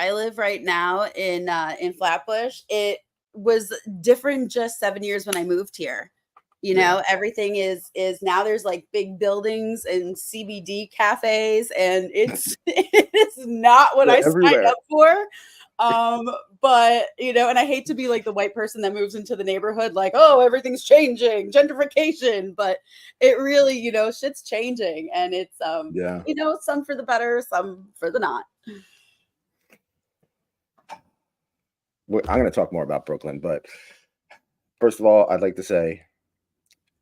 I live right now in Flatbush, it was different just 7 years when I moved here. You know, everything is now there's like big buildings and CBD cafes, and it's it is not what They're I signed everywhere. up for. But you know, and I hate to be like the white person that moves into the neighborhood like, oh, everything's changing, gentrification, but it really, you know, shit's changing, and it's Yeah. you know, some for the better, some for the not. I'm going to talk more about Brooklyn, but first of all, I'd like to say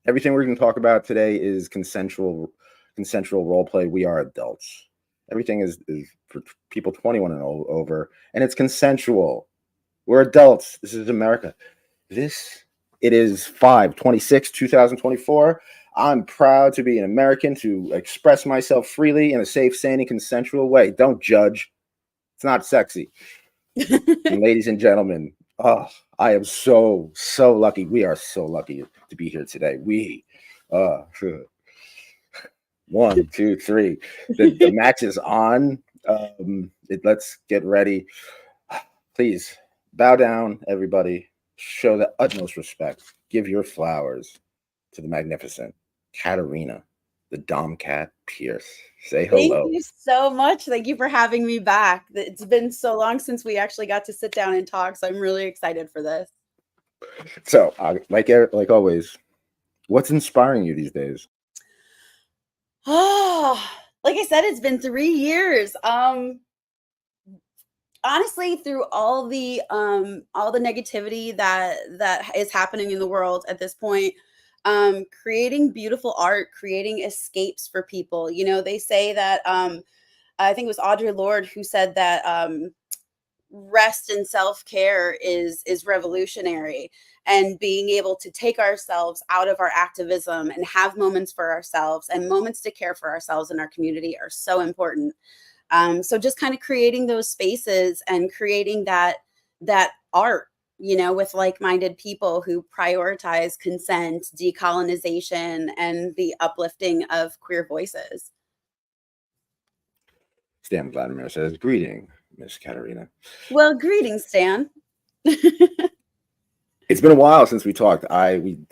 everything we're going to talk about today is consensual role play. We are adults. Everything is for people 21 and over, and it's consensual. We're adults. This is America. It is 5/26/2024. I'm proud to be an American, to express myself freely in a safe, sane, and consensual way. Don't judge. It's not sexy. And ladies and gentlemen, oh, I am so lucky. We are so lucky to be here today. One, two, three. The match is on. Let's get ready. Please bow down, everybody. Show the utmost respect. Give your flowers to the magnificent Katarina, the Dom Cat Pierce. Say hello. Thank you so much. Thank you for having me back. It's been so long since we actually got to sit down and talk, so I'm really excited for this. So, like always, what's inspiring you these days? Oh, like I said, it's been 3 years. Honestly, through all the negativity that is happening in the world at this point, creating beautiful art, creating escapes for people. You know, they say that I think it was Audre Lorde who said that rest and self-care is revolutionary, and being able to take ourselves out of our activism and have moments for ourselves and moments to care for ourselves and our community are so important. So just kind of creating those spaces and creating that art, you know, with like-minded people who prioritize consent, decolonization, and the uplifting of queer voices. Stan Vladimir says, "Greeting, Miss Katarina." Well, greetings, Stan. It's been a while since we talked.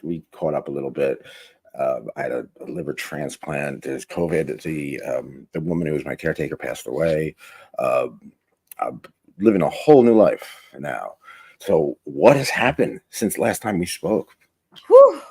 We caught up a little bit. I had a liver transplant. There's COVID. The woman who was my caretaker passed away. I'm living a whole new life now. So what has happened since last time we spoke? Whew.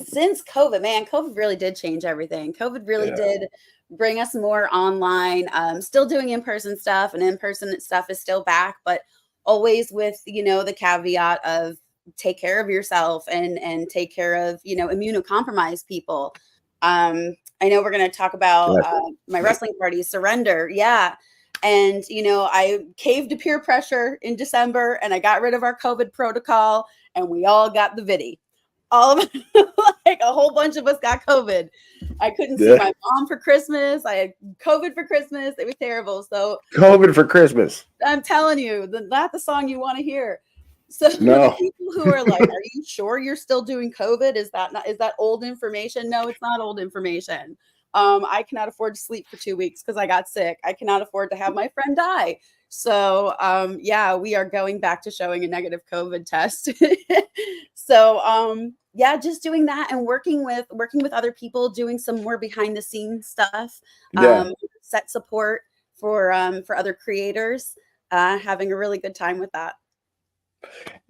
Since COVID, man, COVID really did change everything. COVID really did bring us more online. Still doing in-person stuff, and in-person stuff is still back, but always with, you know, the caveat of take care of yourself and take care of, you know, immunocompromised people. I know we're going to talk about my wrestling party, Surrender. Yeah. And, you know, I caved to peer pressure in December, and I got rid of our COVID protocol, and we all got the viddy. All of like a whole bunch of us got COVID. I couldn't see my mom for Christmas. I had COVID for Christmas. It was terrible. So COVID for Christmas. I'm telling you, not the song you want to hear. So No. the people who are like, "Are you sure you're still doing COVID? Is that old information?" No, it's not old information. I cannot afford to sleep for 2 weeks because I got sick. I cannot afford to have my friend die. So yeah, we are going back to showing a negative COVID test. So yeah, just doing that and working with other people, doing some more behind the scenes stuff, set support for other creators, having a really good time with that.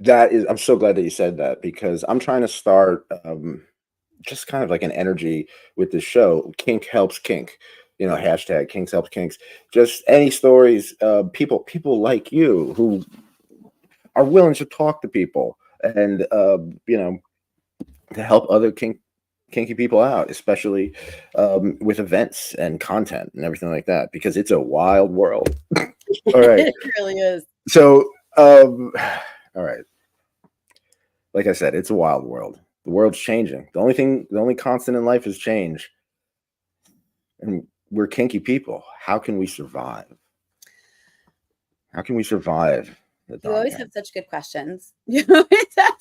I'm so glad that you said that, because I'm trying to start just kind of like an energy with the show. Kink helps kink, you know, hashtag Kinks helps kinks. Just any stories, people like you who are willing to talk to people and you know, to help other kinky people out, especially with events and content and everything like that, because it's a wild world. All right. It really is. So all right, like I said, it's a wild world. The world's changing. The only constant in life is change. And we're kinky people. How can we survive? How can we survive? You always have such good questions. You always have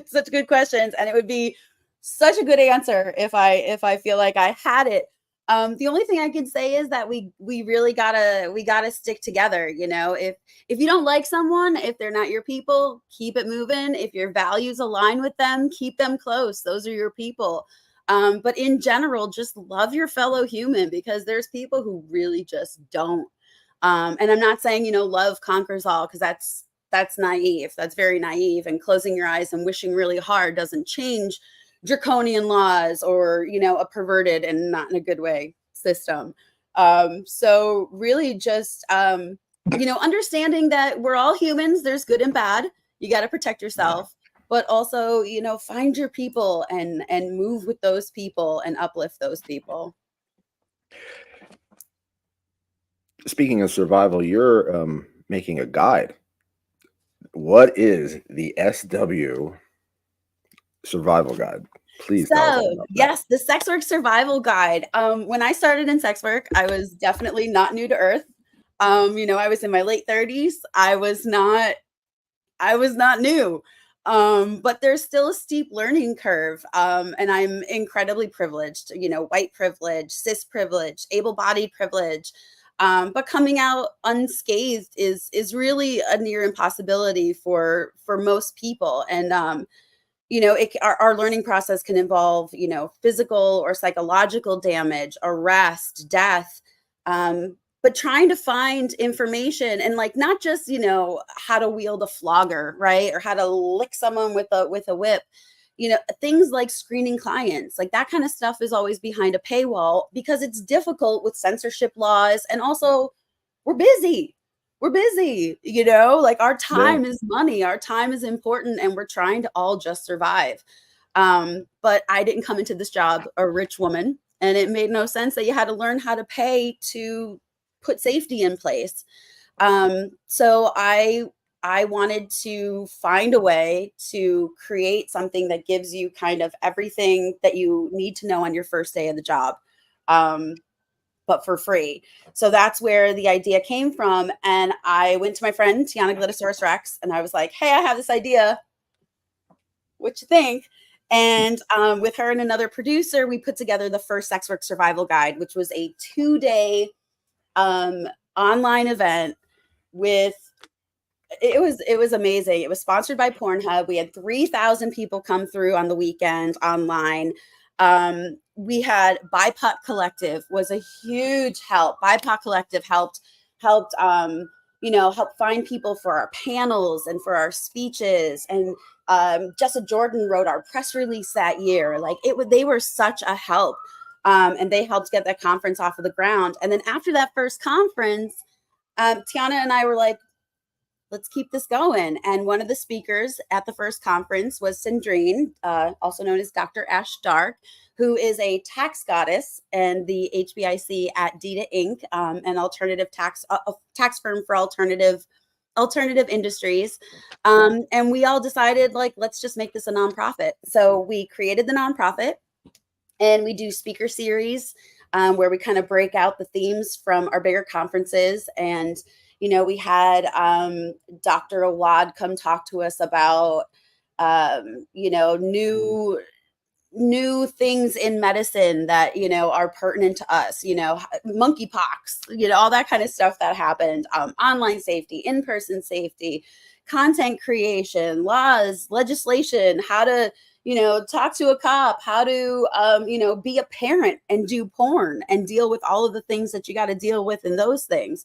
such good questions, and it would be such a good answer if I feel like I had it. The only thing I can say is that we really gotta stick together. You know, if you don't like someone, if they're not your people, keep it moving. If your values align with them, keep them close. Those are your people. But in general, just love your fellow human, because there's people who really just don't. And I'm not saying, you know, love conquers all, because that's naive. That's very naive. And closing your eyes and wishing really hard doesn't change draconian laws, or, you know, a perverted and not in a good way system. So really just, you know, understanding that we're all humans, there's good and bad. You got to protect Yeah. yourself, but also, you know, find your people and move with those people and uplift those people. Speaking of survival, you're making a guide. What is the SW survival guide? Please tell us all So, about that. yes, the sex work survival guide. When I started in sex work, I was definitely not new to earth. You know, I was in my late 30s. I was not new. But there's still a steep learning curve. And I'm incredibly privileged, you know, white privilege, cis privilege, able-bodied privilege. But coming out unscathed is really a near impossibility for most people. And you know, our learning process can involve, you know, physical or psychological damage, arrest, death. But trying to find information, and like not just, you know, how to wield a flogger, right, or how to lick someone with a whip. You know, things like screening clients, like that kind of stuff is always behind a paywall, because it's difficult with censorship laws, and also we're busy. We're busy, you know, like our Yeah. time is money, our time is important, and we're trying to all just survive. But I didn't come into this job a rich woman, and it made no sense that you had to learn how to pay to put safety in place. So I wanted to find a way to create something that gives you kind of everything that you need to know on your first day of the job. But for free. So that's where the idea came from. And I went to my friend, Tiana Glitosaurus Rex, and I was like, hey, I have this idea. What you think? And with her and another producer, we put together the first sex work survival guide, which was a 2-day online event with it was amazing. It was sponsored by Pornhub. We had 3,000 people come through on the weekend online. We had BIPOC Collective was a huge help. BIPOC Collective helped you know, help find people for our panels and for our speeches. And Jessa Jordan wrote our press release that year. Like they were such a help. And they helped get that conference off of the ground. And then after that first conference, Tiana and I were like, let's keep this going. And one of the speakers at the first conference was Sandrine, also known as Dr. Ash Dark, who is a tax goddess and the HBIC at DITA Inc., an alternative tax firm for alternative industries. And we all decided, like, let's just make this a nonprofit. So we created the nonprofit, and we do speaker series where we kind of break out the themes from our bigger conferences. And you know, we had Dr. Awad come talk to us about, you know, new things in medicine that, you know, are pertinent to us, you know, monkeypox, you know, all that kind of stuff that happened, online safety, in-person safety, content creation, laws, legislation, how to, you know, talk to a cop, how to, you know, be a parent and do porn and deal with all of the things that you got to deal with in those things.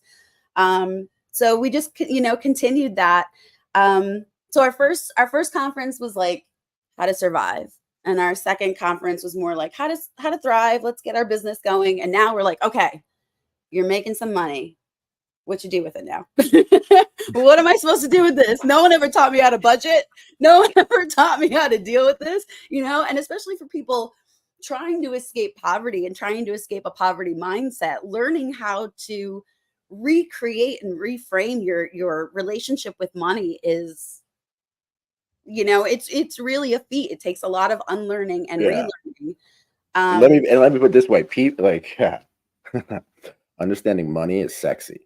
So we just, you know, continued that. So our first conference was like how to survive. And our second conference was more like how to thrive. Let's get our business going. And now we're like, okay, you're making some money. What you do with it now? What am I supposed to do with this? No one ever taught me how to budget. No one ever taught me how to deal with this, you know, and especially for people trying to escape poverty and trying to escape a poverty mindset, learning how to recreate and reframe your relationship with money is, you know, it's really a feat. It takes a lot of unlearning and Yeah. relearning. Let me um and let me put it this way. People like understanding money is sexy.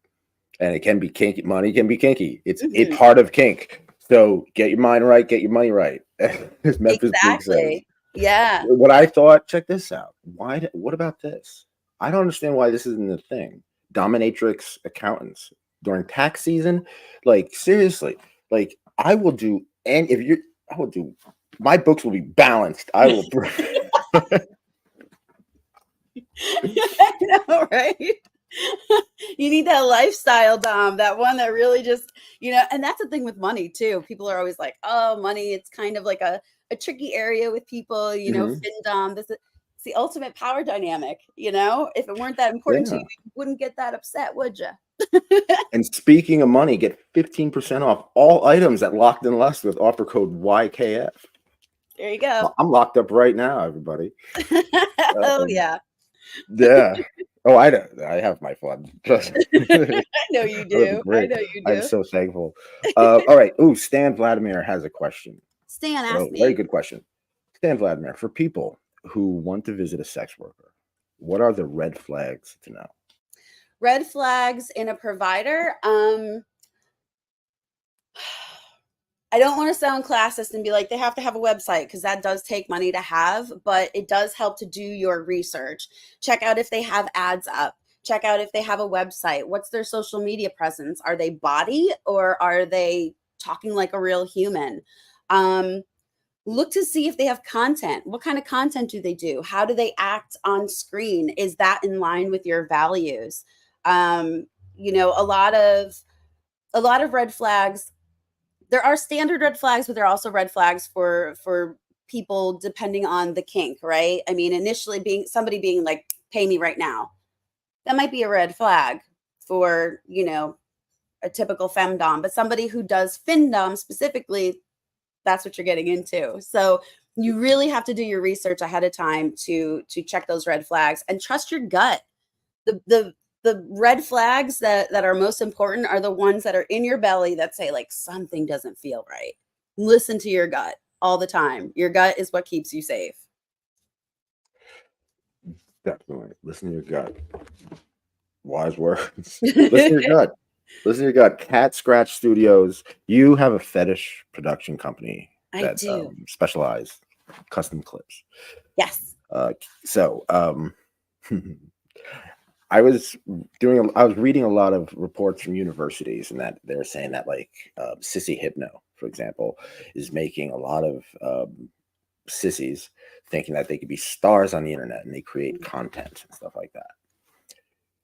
And it can be kinky. Money can be kinky. It's a mhm, part of kink. So get your mind right, get your money right. As Memphis Bleak says. exactly, yeah, What I thought, check this out. What about this? I don't understand why this isn't a thing. Dominatrix accountants during tax season, like seriously, like I will do, and if you're, I will do. My books will be balanced. I will. I know, right? You need that lifestyle dom, that one that really just, and that's the thing with money too. People are always like, oh, money, it's kind of like a tricky area with people, Mhm. fin dom. It's the ultimate power dynamic, If it weren't that important to you, Yeah. you wouldn't get that upset, would you? And speaking of money, get 15% off all items at Locked in Lust with offer code YKF. There you go. I'm locked up right now, everybody. Oh Um, yeah. yeah. Oh, I don't. I have my fun. Trust me. I know you That'll be do. I great. know you I'm do. so thankful. All right. Ooh, Stan Vladimir has a question. Stan, Oh, ask very me. good question. Stan Vladimir, for people who want to visit a sex worker, what are the red flags to know? Red flags in a provider. I don't want to sound classist and be like, they have to have a website, because that does take money to have, but it does help to do your research. Check out if they have ads up. Check out if they have a website. What's their social media presence? Are they body, or are they talking like a real human? Look to see if they have content. What kind of content do they do? How do they act on screen? Is that in line with your values? Um, a lot of red flags. There are standard red flags, but there are also red flags for people depending on the kink, right? I mean, initially being like, pay me right now. That might be a red flag for, a typical femdom, but somebody who does findom specifically, that's what you're getting into. So you really have to do your research ahead of time to check those red flags and trust your gut. The red flags that are most important are the ones that are in your belly that say, like, something doesn't feel right. Listen to your gut all the time. Your gut is what keeps you safe. Definitely. Listen to your gut. Wise words. Listen to your gut. Listen to your gut. Cat Scratch Studios. You have a fetish production company I that do. specialize custom clips. Yes. So I was reading a lot of reports from universities, and that they're saying that like Sissy Hypno, for example, is making a lot of sissies thinking that they could be stars on the internet, and they create content and stuff like that.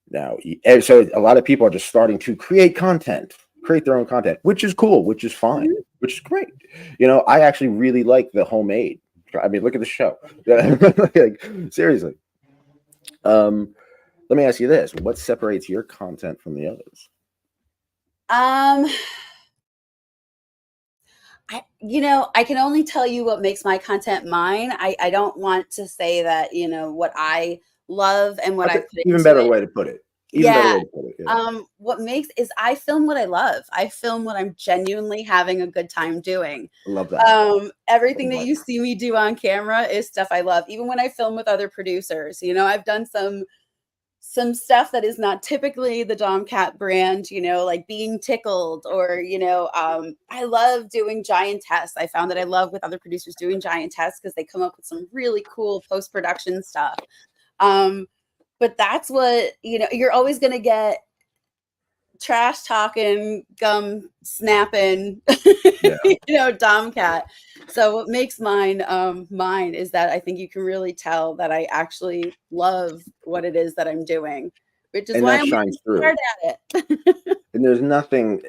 Now, and so a lot of people are just starting to create content, create their own content, which is cool, which is fine, Mhm. which is great. I actually really like the homemade. I mean, look at the show. Like, seriously. Let me ask you this: what separates your content from the others? Um, I can only tell you what makes my content mine. I don't want to say that, what I love and what I Okay, put even into better it. way to put it. Even better Yeah. way to put it. Yeah, What makes is I film what I love. I film what I'm genuinely having a good time doing. I love that. Everything Love that that. you see me do on camera is stuff I love. Even when I film with other producers, I've done some stuff that is not typically the Domcat brand, like being tickled, or, I love doing giant tests. I found that I love with other producers doing giant tests because they come up with some really cool post-production stuff. But that's what, you're always going to get trash talking, gum snapping, Yeah, Domcat. So what makes mine is that I think you can really tell that I actually love what it is that I'm doing, which is and why that I'm shines working hard through. at it. And there's nothing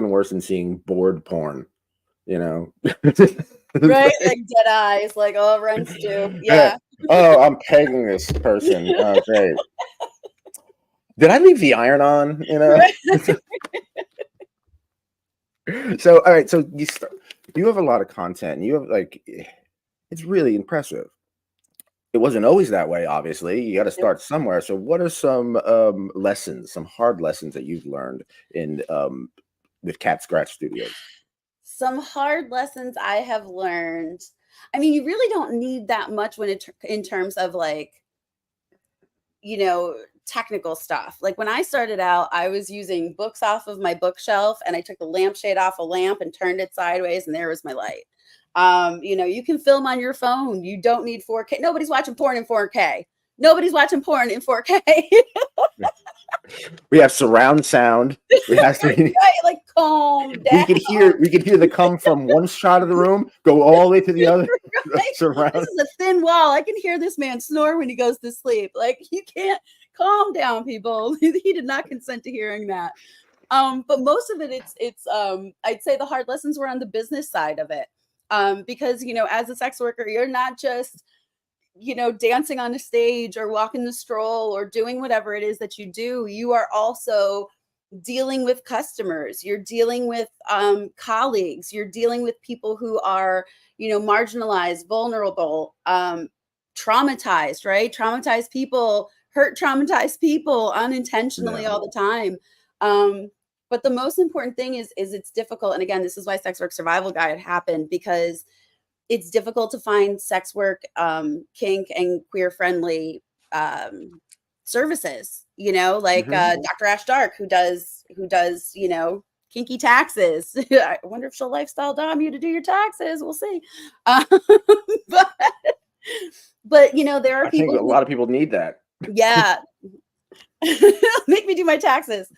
worse than seeing bored porn. You know, It's Right? like, Like dead eyes, like all runs do. eh, Yeah. oh, I'm pegging this person. Oh, great. Did I leave the iron on? Right. So, all right. So you have a lot of content, and you have like, it's really impressive. It wasn't always that way, obviously. You got to start somewhere. So, what are some lessons, some hard lessons that you've learned in with Cat Scratch Studios? Some hard lessons I have learned. I mean, you really don't need that much when in terms of like, technical stuff. Like when I started out, I was using books off of my bookshelf, and I took the lampshade off a lamp and turned it sideways, and there was my light. You can film on your phone. You don't need 4K. Nobody's watching porn in 4K. Nobody's watching porn in 4K. We have surround sound. We have to, Right, like calm down. we could hear the come from one shot of the room go all the way to the other. Right? Surround. This is a thin wall. I can hear this man snore when he goes to sleep. Like, you can't calm down, people. He did not consent to hearing that. But most of it, it's I'd say the hard lessons were on the business side of it. Because as a sex worker, you're not just dancing on a stage or walking the stroll or doing whatever it is that you do. You are also dealing with customers, you're dealing with colleagues, you're dealing with people who are marginalized, vulnerable, traumatized, right? Traumatized people hurt traumatized people unintentionally all the time. But the most important thing is it's difficult, and again, this is why Sex Work Survival Guide happened, because it's difficult to find sex work, kink, and queer friendly services. Like Dr. Ash Dark, who does kinky taxes. I wonder if she'll lifestyle dom you to do your taxes. We'll see. But there are I think people. a lot of people need that. Yeah. Make me do my taxes.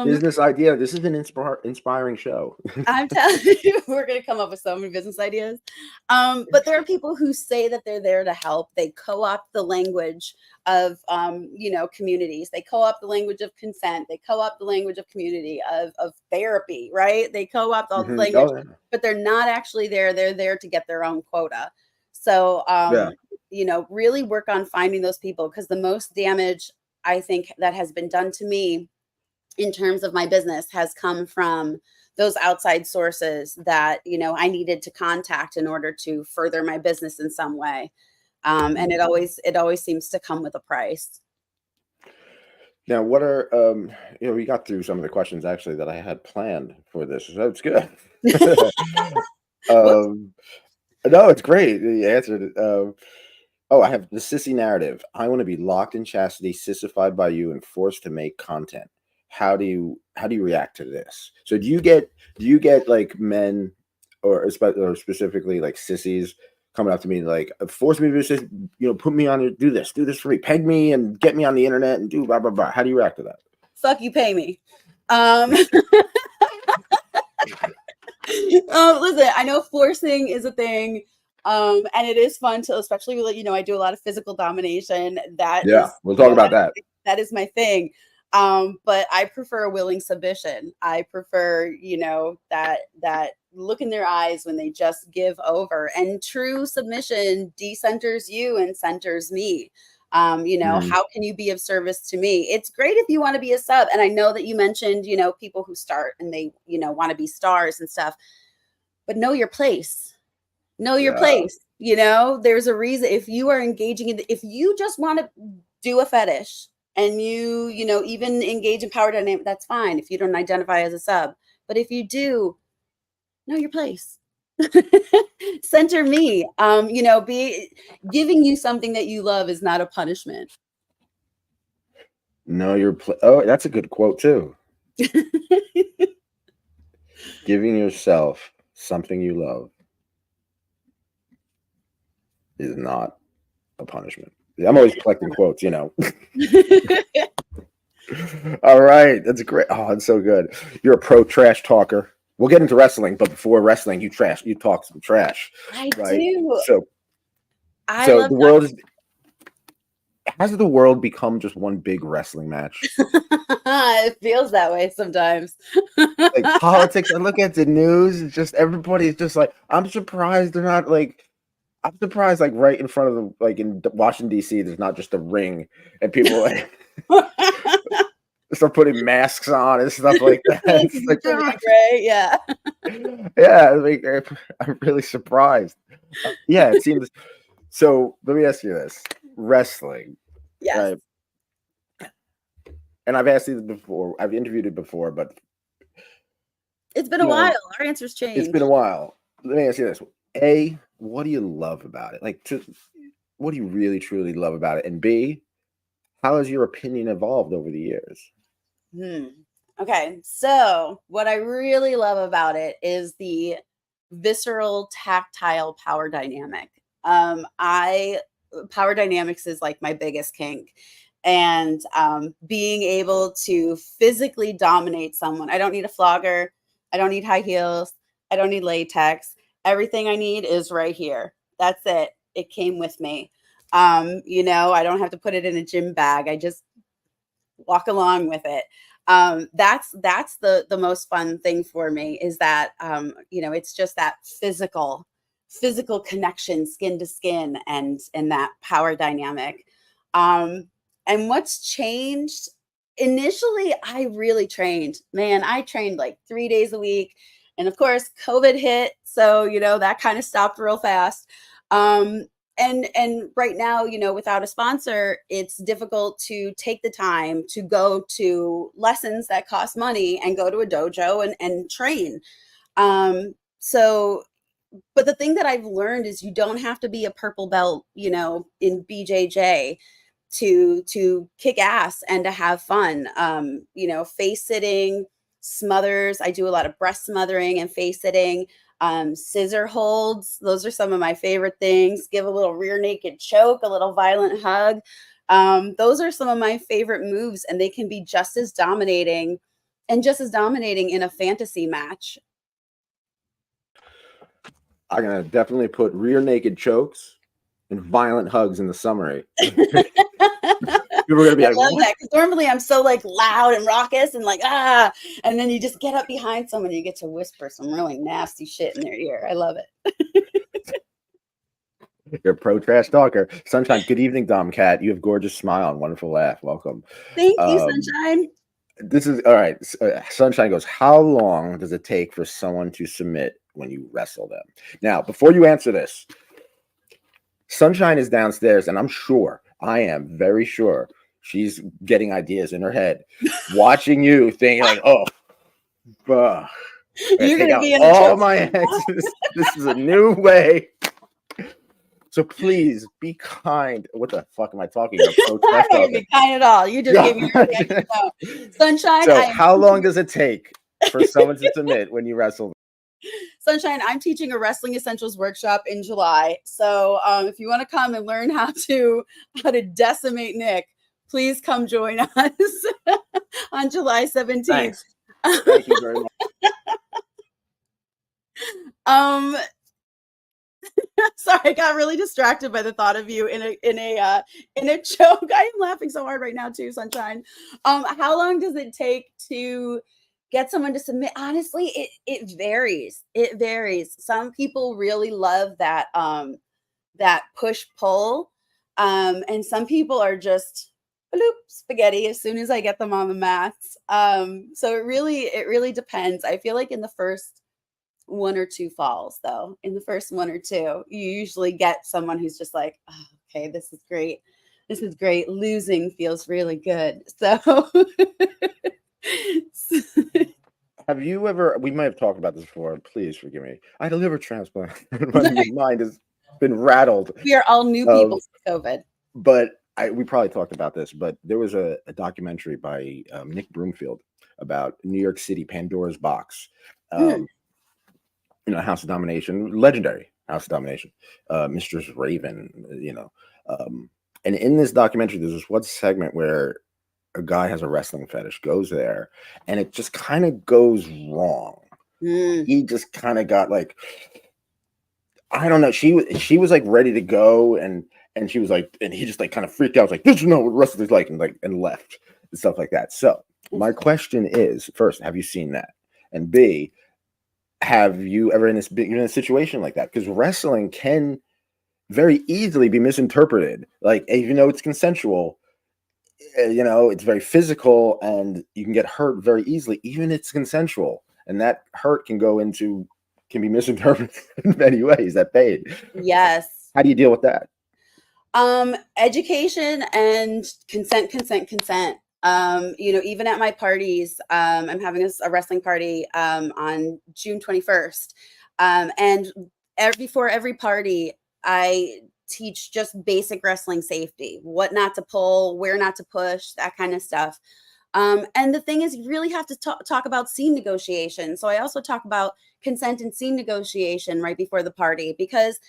Business idea. This is an inspiring show. I'm telling you, we're going to come up with so many business ideas. But there are people who say that they're there to help. They co-opt the language of, communities. They co-opt the language of consent. They co-opt the language of community, of therapy, right? They co-opt all the language, but they're not actually there. They're there to get their own quota. So, really work on finding those people, because the most damage I think that has been done to me in terms of my business has come from those outside sources that, I needed to contact in order to further my business in some way. And it always seems to come with a price. Now, what are, we got through some of the questions actually that I had planned for this. So that's good. No, it's great. You answered it. I have the sissy narrative. I want to be locked in chastity, sissified by you, and forced to make content. How do you react to this? So do you get like men or specifically like sissies coming up to me like, force me to do this, put me on, do this for me, peg me and get me on the internet and do blah blah blah. How do you react to that? Fuck you, pay me. Listen, I know forcing is a thing. And it is fun to, especially with, I do a lot of physical domination. We'll talk about that. That is my thing. But I prefer a willing submission. I prefer, that look in their eyes when they just give over. And true submission decenters you and centers me. How can you be of service to me? It's great if you want to be a sub. And I know that you mentioned, people who start and they, want to be stars and stuff, but know your place. Know your place. There's a reason. If you are engaging if you just want to do a fetish and you even engage in power dynamic, that's fine if you don't identify as a sub. But if you do, know your place. Center me. Be giving you something that you love is not a punishment. Know your place. Oh, that's a good quote too. Giving yourself something you love is not a punishment. I'm always collecting quotes, All right, that's great. Oh, that's so good. You're a pro trash talker. We'll get into wrestling, but before wrestling, you talk some trash. I do. So the world is. Has the world become just one big wrestling match? It feels that way sometimes. Like politics, I look at the news, it's just everybody's just like, I'm surprised they're not like. I'm surprised, like right in front of the, like in Washington D.C., there's not just a ring and people like start putting masks on and stuff like that. It's like, great, yeah, yeah. Like, I'm really surprised. Yeah, it seems. So let me ask you this: wrestling, yes. right? And I've asked you before. I've interviewed it before, but it's been a while. Our answers changed. It's been a while. Let me ask you this: A, what do you love about it? Like, what do you really truly love about it? And B, how has your opinion evolved over the years? Okay, so what I really love about it is the visceral, tactile power dynamic. I power dynamics is like my biggest kink. And being able to physically dominate someone. I don't need a flogger. I don't need high heels. I don't need latex. Everything I need is right here. That's it. It came with me. You know, I don't have to put it in a gym bag. I just walk along with it. That's the most fun thing for me, is that you know, it's just that physical connection, skin to skin, and that power dynamic. And what's changed? Initially, I really trained. Man, I trained like 3 days a week. And of course, COVID hit. So, you know, that kind of stopped real fast. And right now, you know, without a sponsor, it's difficult to take the time to go to lessons that cost money and go to a dojo and train. So, but the thing that I've learned is you don't have to be a purple belt, you know, in BJJ to kick ass and to have fun. You know, face sitting, smothers. I do a lot of breast smothering and face sitting. Scissor holds. Those are some of my favorite things. Give a little rear naked choke, a little violent hug. Those are some of my favorite moves, and they can be just as dominating in a fantasy match. I'm gonna definitely put rear naked chokes and violent hugs in the summary. People are gonna be I like, love "What?" that, because normally I'm so like loud and raucous and like and then you just get up behind someone and you get to whisper some really nasty shit in their ear. I love it. You're a pro trash talker. Sunshine, good evening, Dom Cat. You have gorgeous smile and wonderful laugh. Welcome. Thank you, Sunshine. This is all right. Sunshine goes, how long does it take for someone to submit when you wrestle them? Now, before you answer this, Sunshine is downstairs, and I am very sure she's getting ideas in her head, watching you, thinking like, "Oh, fuck, You're take gonna out be in the all choke. my exes. This is a new way." So please be kind. What the fuck am I talking about? I'm not gonna be kind at all. You just gave me your reaction. Sunshine, So how long does it take for someone to submit when you wrestle? Sunshine, I'm teaching a wrestling essentials workshop in July. So if you want to come and learn how to decimate Nick, please come join us on July 17th. Thanks. Thank you very much. Sorry, I got really distracted by the thought of you in a choke. I am laughing so hard right now too, Sunshine. How long does it take to get someone to submit? Honestly, it varies. It varies. Some people really love that that push pull, and some people are just bloop spaghetti as soon as I get them on the mats. So it really depends. I feel like in the first one or two falls, though, in the first one or two, you usually get someone who's just like, oh, okay, this is great. This is great. Losing feels really good. So Have you ever, we might have talked about this before, please forgive me. I had a liver transplant. My mind has been rattled. We are all new people since COVID. But we probably talked about this, but there was a documentary by Nick Broomfield about New York City, Pandora's Box. You know, House of Domination, legendary House of Domination, Mistress Raven, you know. And in this documentary, there's this one segment where a guy has a wrestling fetish, goes there, and it just kind of goes wrong. He just kind of got like, I don't know. She was like ready to go, and she was like, and he just like kind of freaked out, like, this is not what wrestling's like, and left and stuff like that. So my question is, first, have you seen that? And B, have you ever been in a situation like that? Because wrestling can very easily be misinterpreted. Like, even though it's consensual, you know, it's very physical, and you can get hurt very easily, even if it's consensual, and that hurt can be misinterpreted in many ways. That pain. Yes. How do you deal with that? Education and consent. You know, even at my parties, I'm having a wrestling party on June 21st. And before every party, I teach just basic wrestling safety, what not to pull, where not to push, that kind of stuff. And the thing is, you really have to talk about scene negotiation. So I also talk about consent and scene negotiation right before the party, because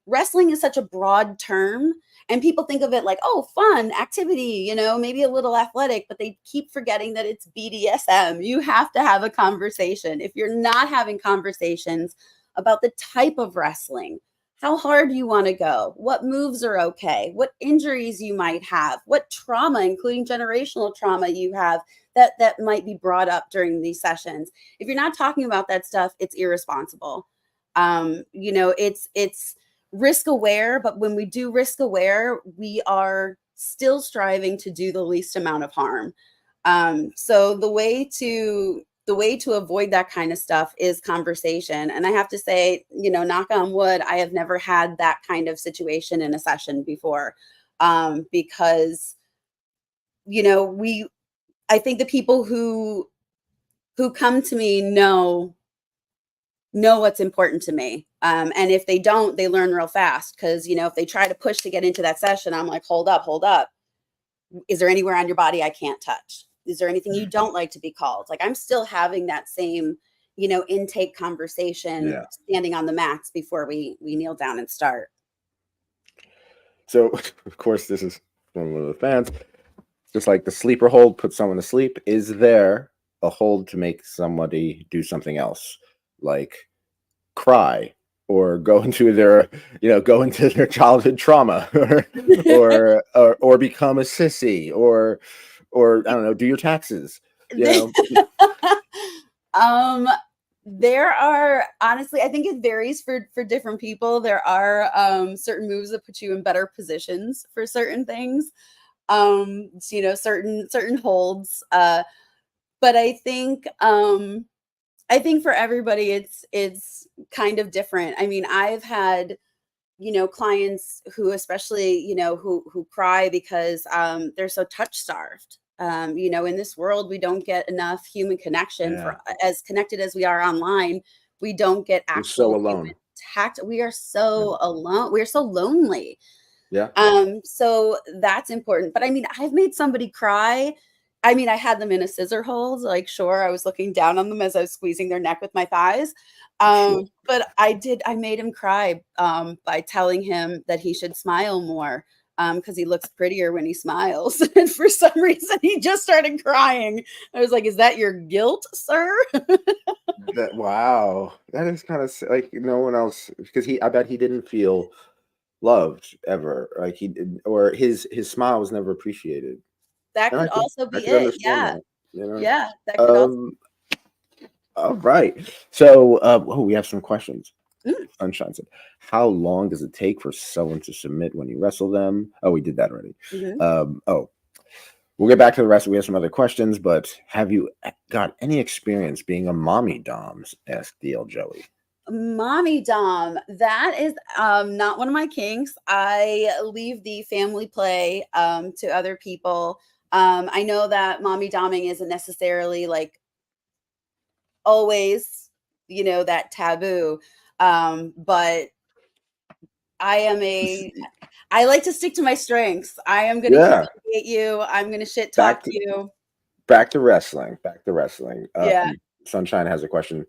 wrestling is such a broad term, And people think of it like, oh, fun activity, you know, maybe a little athletic, but they keep forgetting that it's BDSM. You have to have a conversation. If you're not having conversations about the type of wrestling, how hard you want to go, what moves are okay, what injuries you might have, what trauma, including generational trauma, you have that might be brought up during these sessions. If you're not talking about that stuff, it's irresponsible. You know, it's risk aware, but when we do risk aware, we are still striving to do the least amount of harm. So the way to avoid that kind of stuff is conversation. And I have to say, you know, knock on wood, I have never had that kind of situation in a session before. Because, you know, I think the people who come to me know what's important to me. And if they don't, they learn real fast. Cause you know, if they try to push to get into that session, I'm like, hold up. Is there anywhere on your body I can't touch? Is there anything you don't like to be called? Like, I'm still having that same, you know, intake conversation, Yeah. standing on the mats before we kneel down and start. So, of course, this is from one of the fans. Just like the sleeper hold puts someone to sleep, is there a hold to make somebody do something else, like cry or go into their, go into their childhood trauma, or become a sissy, or I don't know, do your taxes, you know? um there are, honestly, I think it varies for different people. There are certain moves that put you in better positions for certain things. You know, certain holds. But I think for everybody it's kind of different. I mean, I've had, you know, clients who, especially, you know, who cry because they're so touch starved. You know, in this world, we don't get enough human connection. For Yeah, as connected as we are online, we don't get you're so actual human alone. tact. We are Yeah, so alone. We are so lonely. yeah. So that's important. But I mean, I've made somebody cry. I mean, I had them in a scissor hold, like, sure, I was looking down on them as I was squeezing their neck with my thighs. Sure. But I made him cry by telling him that he should smile more, because he looks prettier when he smiles. And for some reason, he just started crying. I was like, is that your guilt, sir? Wow, that is kind of like no one else, because I bet he didn't feel loved ever, like he did, or his smile was never appreciated, That and could also I be could it. understand Yeah. that, you know. Yeah. That could also. All right. So, we have some questions. Mm, Sunshine said, "How long does it take for someone to submit when you wrestle them?" Oh, we did that already. mhm. Oh, we'll get back to the rest. We have some other questions, but have you got any experience being a mommy doms? Asked DL Joey. Mommy dom, that is not one of my kinks. I leave the family play to other people. I know that mommy doming isn't necessarily like always, you know, that taboo. But I am a I like to stick to my strengths. I am gonna Yeah, humiliate you. I'm gonna shit talk back to you. back to wrestling. Back to wrestling. Yeah. Sunshine has a question.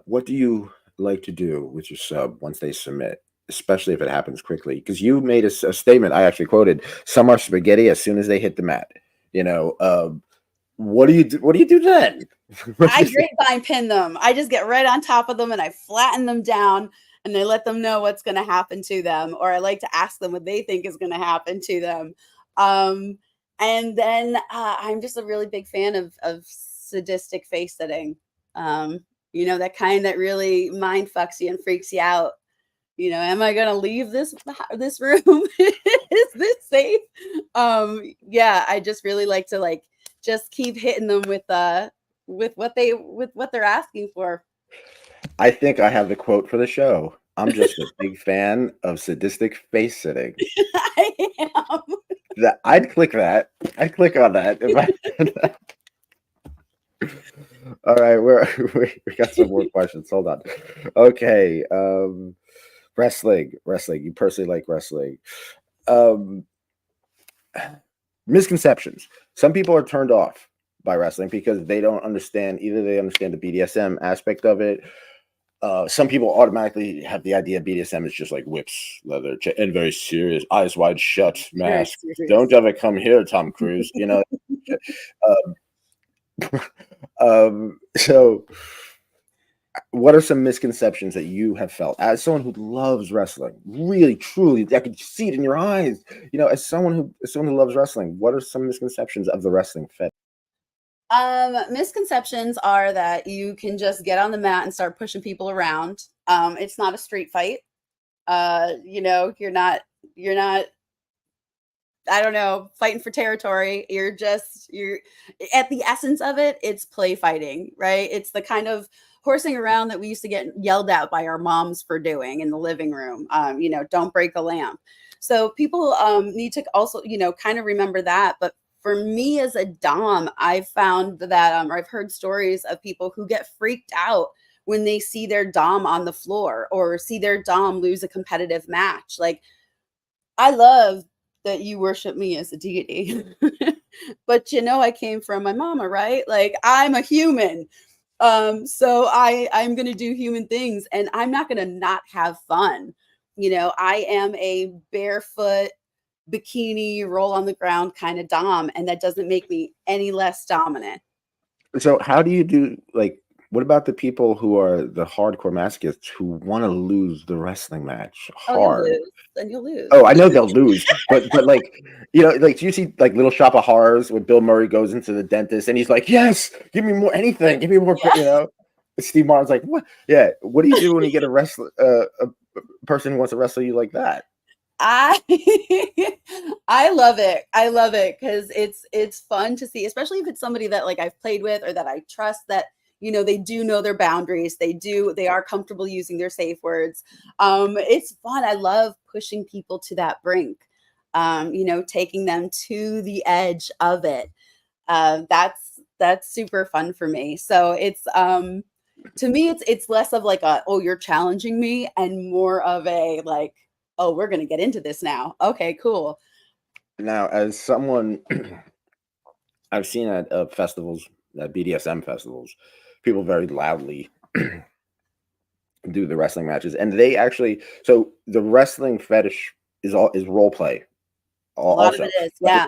What do you like to do with your sub once they submit, especially if it happens quickly? Because you made a statement I actually quoted: "Some are spaghetti as soon as they hit the mat." You know, what do you do? What do you do then? I grapevine pin them. I just get right on top of them and I flatten them down and I let them know what's going to happen to them. Or I like to ask them what they think is going to happen to them. Um, and then I'm just a really big fan of sadistic face sitting. You know, that kind that really mind fucks you and freaks you out. You know, am I going to leave this room? Is this safe? Yeah, I just really like to like just keep hitting them with what they're asking for. I think I have the quote for the show. I'm just a big fan of sadistic face sitting. I am. That I'd click that. I'd click on that if I. All right, we got some more questions. Hold on. Okay, wrestling. You personally like wrestling. Um, Misconceptions. Some people are turned off by wrestling because they don't understand, either they understand the BDSM aspect of it, some people automatically have the idea BDSM is just like whips, leather, and very serious, eyes wide shut, Very mask. serious. Don't ever come here, Tom Cruise. You know. So, what are some misconceptions that you have felt as someone who loves wrestling? Really, truly, I could see it in your eyes. You know, as someone who loves wrestling, what are some misconceptions of the wrestling fetish? Misconceptions are that you can just get on the mat and start pushing people around. It's not a street fight. You know, you're not I don't know, fighting for territory. You're at the essence of it, it's play fighting, right? It's the kind of horsing around that we used to get yelled at by our moms for doing in the living room. You know, don't break a lamp. So people need to also, you know, kind of remember that. But for me as a dom, I've found that, or I've heard stories of people who get freaked out when they see their dom on the floor or see their dom lose a competitive match. Like, I love that you worship me as a deity. But you know I came from my mama, right? Like, I'm a human. So I'm going to do human things, and I'm not going to not have fun. You know, I am a barefoot bikini roll on the ground kind of dom, and that doesn't make me any less dominant. So, how do you do like? What about the people who are the hardcore masochists who want to lose the wrestling match Oh, you'll hard? lose. Then you'll lose. Oh, I know they'll lose, but like, you know, like, do you see like Little Shop of Horrors when Bill Murray goes into the dentist and he's like, "Yes, give me more anything, give me more," Yeah. you know. Steve Martin's like, "What? Yeah, what do you do when you get a wrestler, a person who wants to wrestle you like that?" I I love it. I love it because it's fun to see, especially if it's somebody that like I've played with or that I trust that you know they do know their boundaries. They are comfortable using their safe words. It's fun. I love pushing people to that brink. You know, taking them to the edge of it. That's super fun for me. So it's to me it's less of like a oh you're challenging me and more of a like oh we're gonna get into this now. Okay, cool. Now, as someone I've seen at festivals, at BDSM festivals, people very loudly do the wrestling matches, and they actually so the wrestling fetish is role play A lot of also. it is, yeah.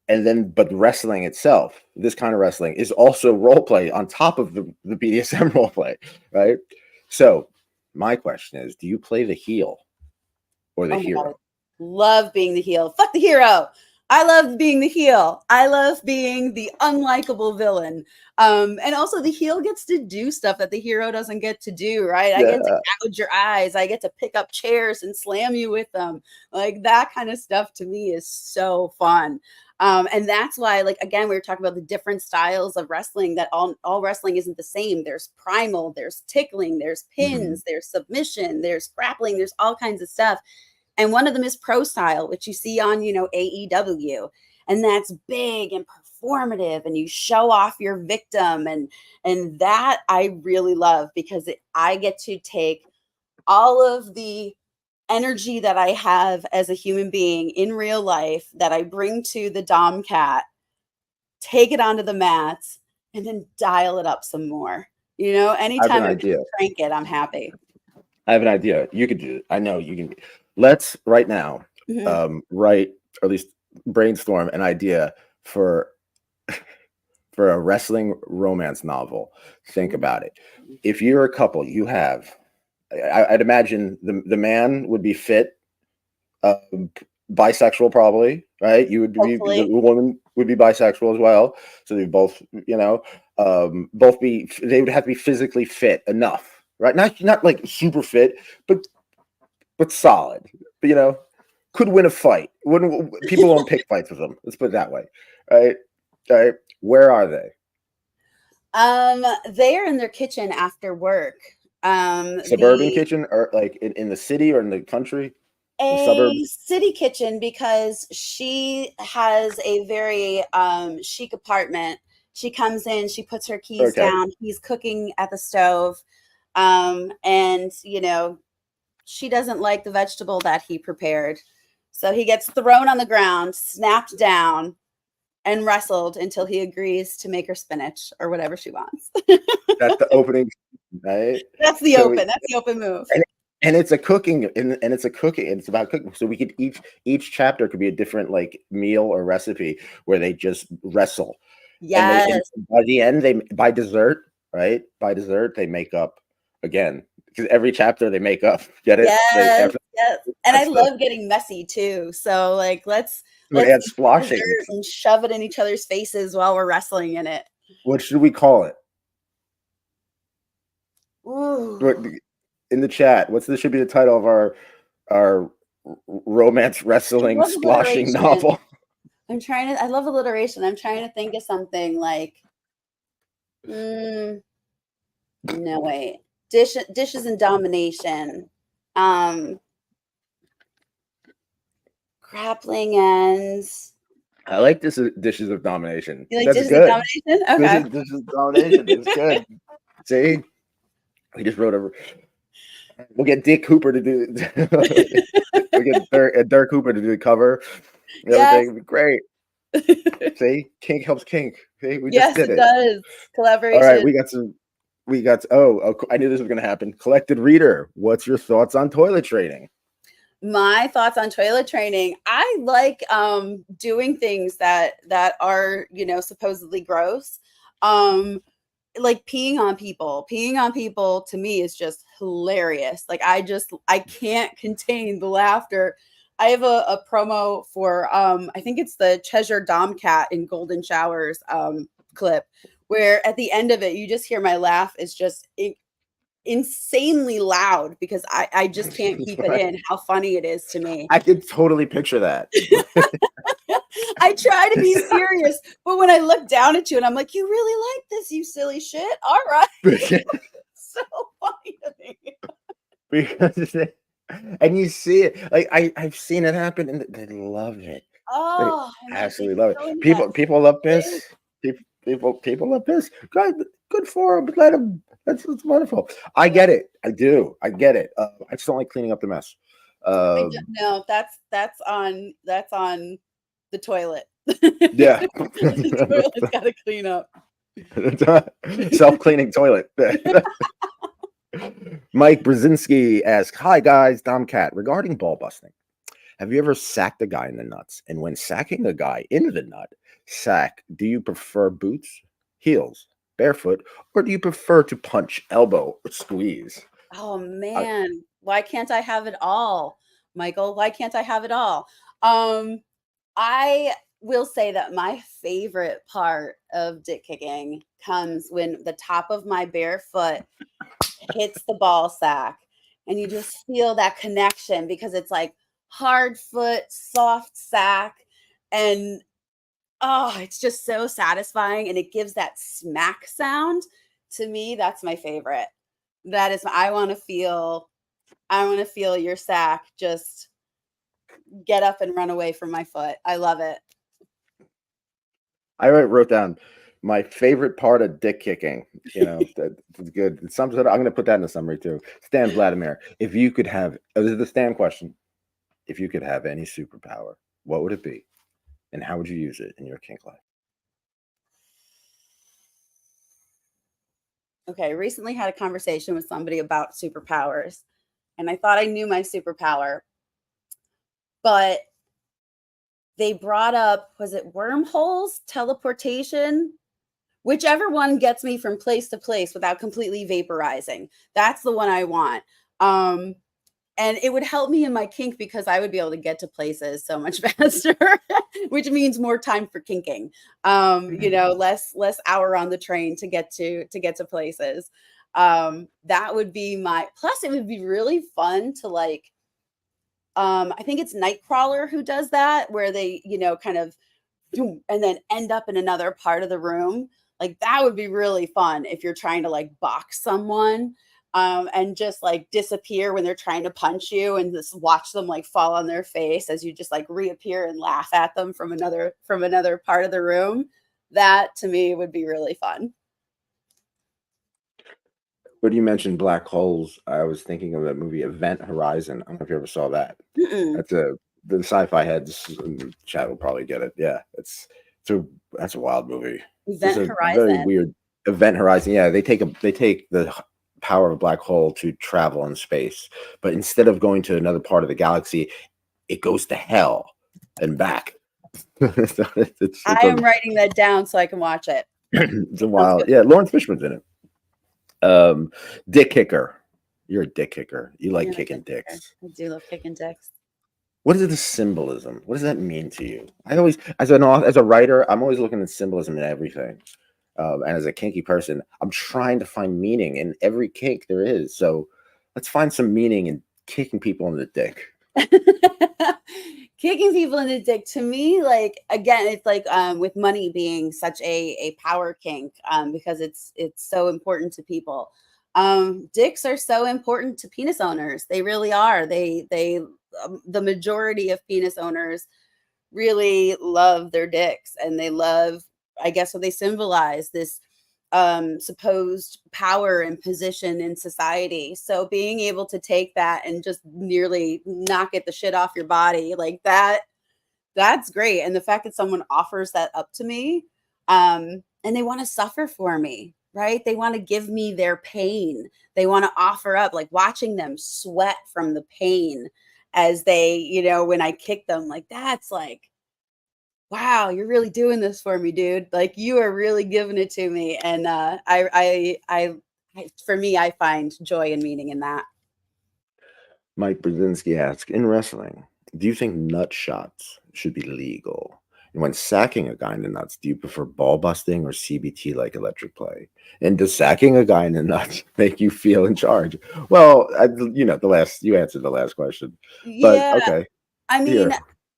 And then but wrestling itself, this kind of wrestling is also role play on top of the BDSM role play, right? So my question is, do you play the heel or the Oh my god, I hero? love being the heel. Fuck the hero. I love being the heel. I love being the unlikable villain. And also the heel gets to do stuff that the hero doesn't get to do, right? I get to Yeah, gouge your eyes. I get to pick up chairs and slam you with them. Like that kind of stuff to me is so fun. And that's why, like again, we were talking about the different styles of wrestling, that all wrestling isn't the same. There's primal, there's tickling, there's mhm. pins, there's submission, there's grappling, there's all kinds of stuff. And one of them is pro style, which you see on, you know, AEW. And that's big and performative and you show off your victim and that I really love because I get to take all of the energy that I have as a human being in real life that I bring to the dom cat, take it onto the mats and then dial it up some more. You know, I have an anytime I get idea. to crank it, I'm happy. I have an idea. You could do it. I know you can. Let's right now, Mhm. write or at least brainstorm an idea for for a wrestling romance novel. Think about it. If you're a couple, you have I'd imagine the man would be fit, uh, bisexual probably, right? You would be the Hopefully. woman would be bisexual as well. So they both, you know, both be they would have to be physically fit enough, right? Not like super fit, but solid. But, you know, could win a fight. Wouldn't people won't pick fights with them? Let's put it that way, right? Right? Where are they? They are in their kitchen after work. Suburban The kitchen or like in the city or in the country, the a suburbs? city kitchen because she has a very chic apartment. She comes in, she puts her keys Okay, down, he's cooking at the stove. And you know, she doesn't like the vegetable that he prepared. So he gets thrown on the ground, snapped down, and wrestled until he agrees to make her spinach or whatever she wants. that's the opening. right? That's the So open. That's the open move. and it's a cooking and it's a cooking and it's about cooking. So we could each chapter could be a different like meal or recipe where they just wrestle. And Yes. by the end, by dessert, right? By dessert, they make up again. Because every chapter they make up. Get it? Yes. Yes. And I That's the love getting messy too. So like let's so add eat splashing. dessert and shove it in each other's faces while we're wrestling in it. What should we call it? Ooh. In the chat, should be the title of our romance I wrestling love splashing alliteration. novel? I love alliteration. I'm trying to think of something like no wait. Dishes and domination. Grappling ends. I like this dishes of domination. You like That's dishes and good. domination? Okay. This is domination. It's good. See? We just wrote over. We'll get Dick Cooper to do. We'll get Dirk Cooper to do the cover. And Yes. everything would be great. See, kink helps kink. See, we Yes, just did it does. Collaboration. All right, we got. Oh, I knew this was going to happen. Collected reader. What's your thoughts on toilet training? My thoughts on toilet training. I like doing things that are, supposedly gross. Like peeing on people. Peeing on people to me is just hilarious. Like I can't contain the laughter. I have a promo for I think it's the Cheshire Domcat in Golden Showers clip where at the end of it you just hear my laugh is just insanely loud because I just can't keep it in how funny it is to me. I could totally picture that. I try to be serious, but when I look down at you and I'm like, you really like this, you silly shit. All right. So funny to me. Because and you see it like I've seen it happen and they love it. Oh, they absolutely love it. People love piss. People love piss. Good for them. Let them. That's wonderful. I get it. I do. I get it. I just don't like cleaning up the mess. No, that's on the toilet. Yeah, The toilet's got to clean up. Self-cleaning toilet. Mike Brzezinski asks, "Hi guys, Domcat. Regarding ball busting, have you ever sacked a guy in the nuts? And when sacking a guy in the nut, do you prefer boots, heels, barefoot, or do you prefer to punch, elbow, or squeeze?" Oh man, why can't I have it all, Michael? Why can't I have it all? I will say that my favorite part of dick kicking comes when the top of my bare foot hits the ball sack and you just feel that connection because it's like hard foot, soft sack, and oh, it's just so satisfying and it gives that smack sound. To me, that's my favorite. That is I want to feel your sack just get up and run away from my foot. I love it. I wrote down my favorite part of dick kicking. That's good. It sums it up. I'm going to put that in the summary too. Stan Vladimir, if you could have, this is the Stan question. If you could have any superpower, what would it be? And how would you use it in your kink life? Okay, recently had a conversation with somebody about superpowers, and I thought I knew my superpower, but they brought up, was it wormholes, teleportation? Whichever one gets me from place to place without completely vaporizing. That's the one I want. And it would help me in my kink because I would be able to get to places so much faster, which means more time for kinking. Less hour on the train to get to places. That would be plus it would be really fun to like I think it's Nightcrawler who does that where they, kind of and then end up in another part of the room. Like that would be really fun if you're trying to like box someone and just like disappear when they're trying to punch you and just watch them like fall on their face as you just like reappear and laugh at them from another part of the room. That to me would be really fun. When you mentioned black holes, I was thinking of that movie Event Horizon. I don't know if you ever saw that. Mm-mm. That's the sci-fi heads in the chat will probably get it. Yeah, that's a wild movie. Event It's a Horizon. very weird Event Horizon. Yeah, they take the power of a black hole to travel in space, but instead of going to another part of the galaxy, it goes to hell and back. So I am writing that down so I can watch it. it's a It sounds wild, good. yeah. Lawrence Fishburne's in it. Dick kicker. You're a dick kicker. You I like am a kicking dick kicker. dicks. I do love kicking dicks. What is the symbolism? What does that mean to you? I always, as a writer, I'm always looking at symbolism in everything. And as a kinky person, I'm trying to find meaning in every kink there is. So let's find some meaning in kicking people in the dick. Kicking people in the dick, to me, like, again, it's like with money being such a power kink, because it's so important to people. Dicks are so important to penis owners. They really are. They the majority of penis owners really love their dicks, and they love, I guess, what they symbolize, this supposed power and position in society. So being able to take that and just nearly knock it the shit off your body, like that's great. And the fact that someone offers that up to me, and they want to suffer for me, right? They want to give me their pain. They want to offer up, like, watching them sweat from the pain as they, when I kick them, like, that's like, wow, you're really doing this for me, dude. Like, you are really giving it to me. And for me, I find joy and meaning in that. Mike Brzezinski asks, in wrestling, do you think nut shots should be legal? And when sacking a guy in the nuts, do you prefer ball busting or CBT like electric play? And does sacking a guy in the nuts make you feel in charge? Well, you answered the last question, but Yeah. okay, I mean, here.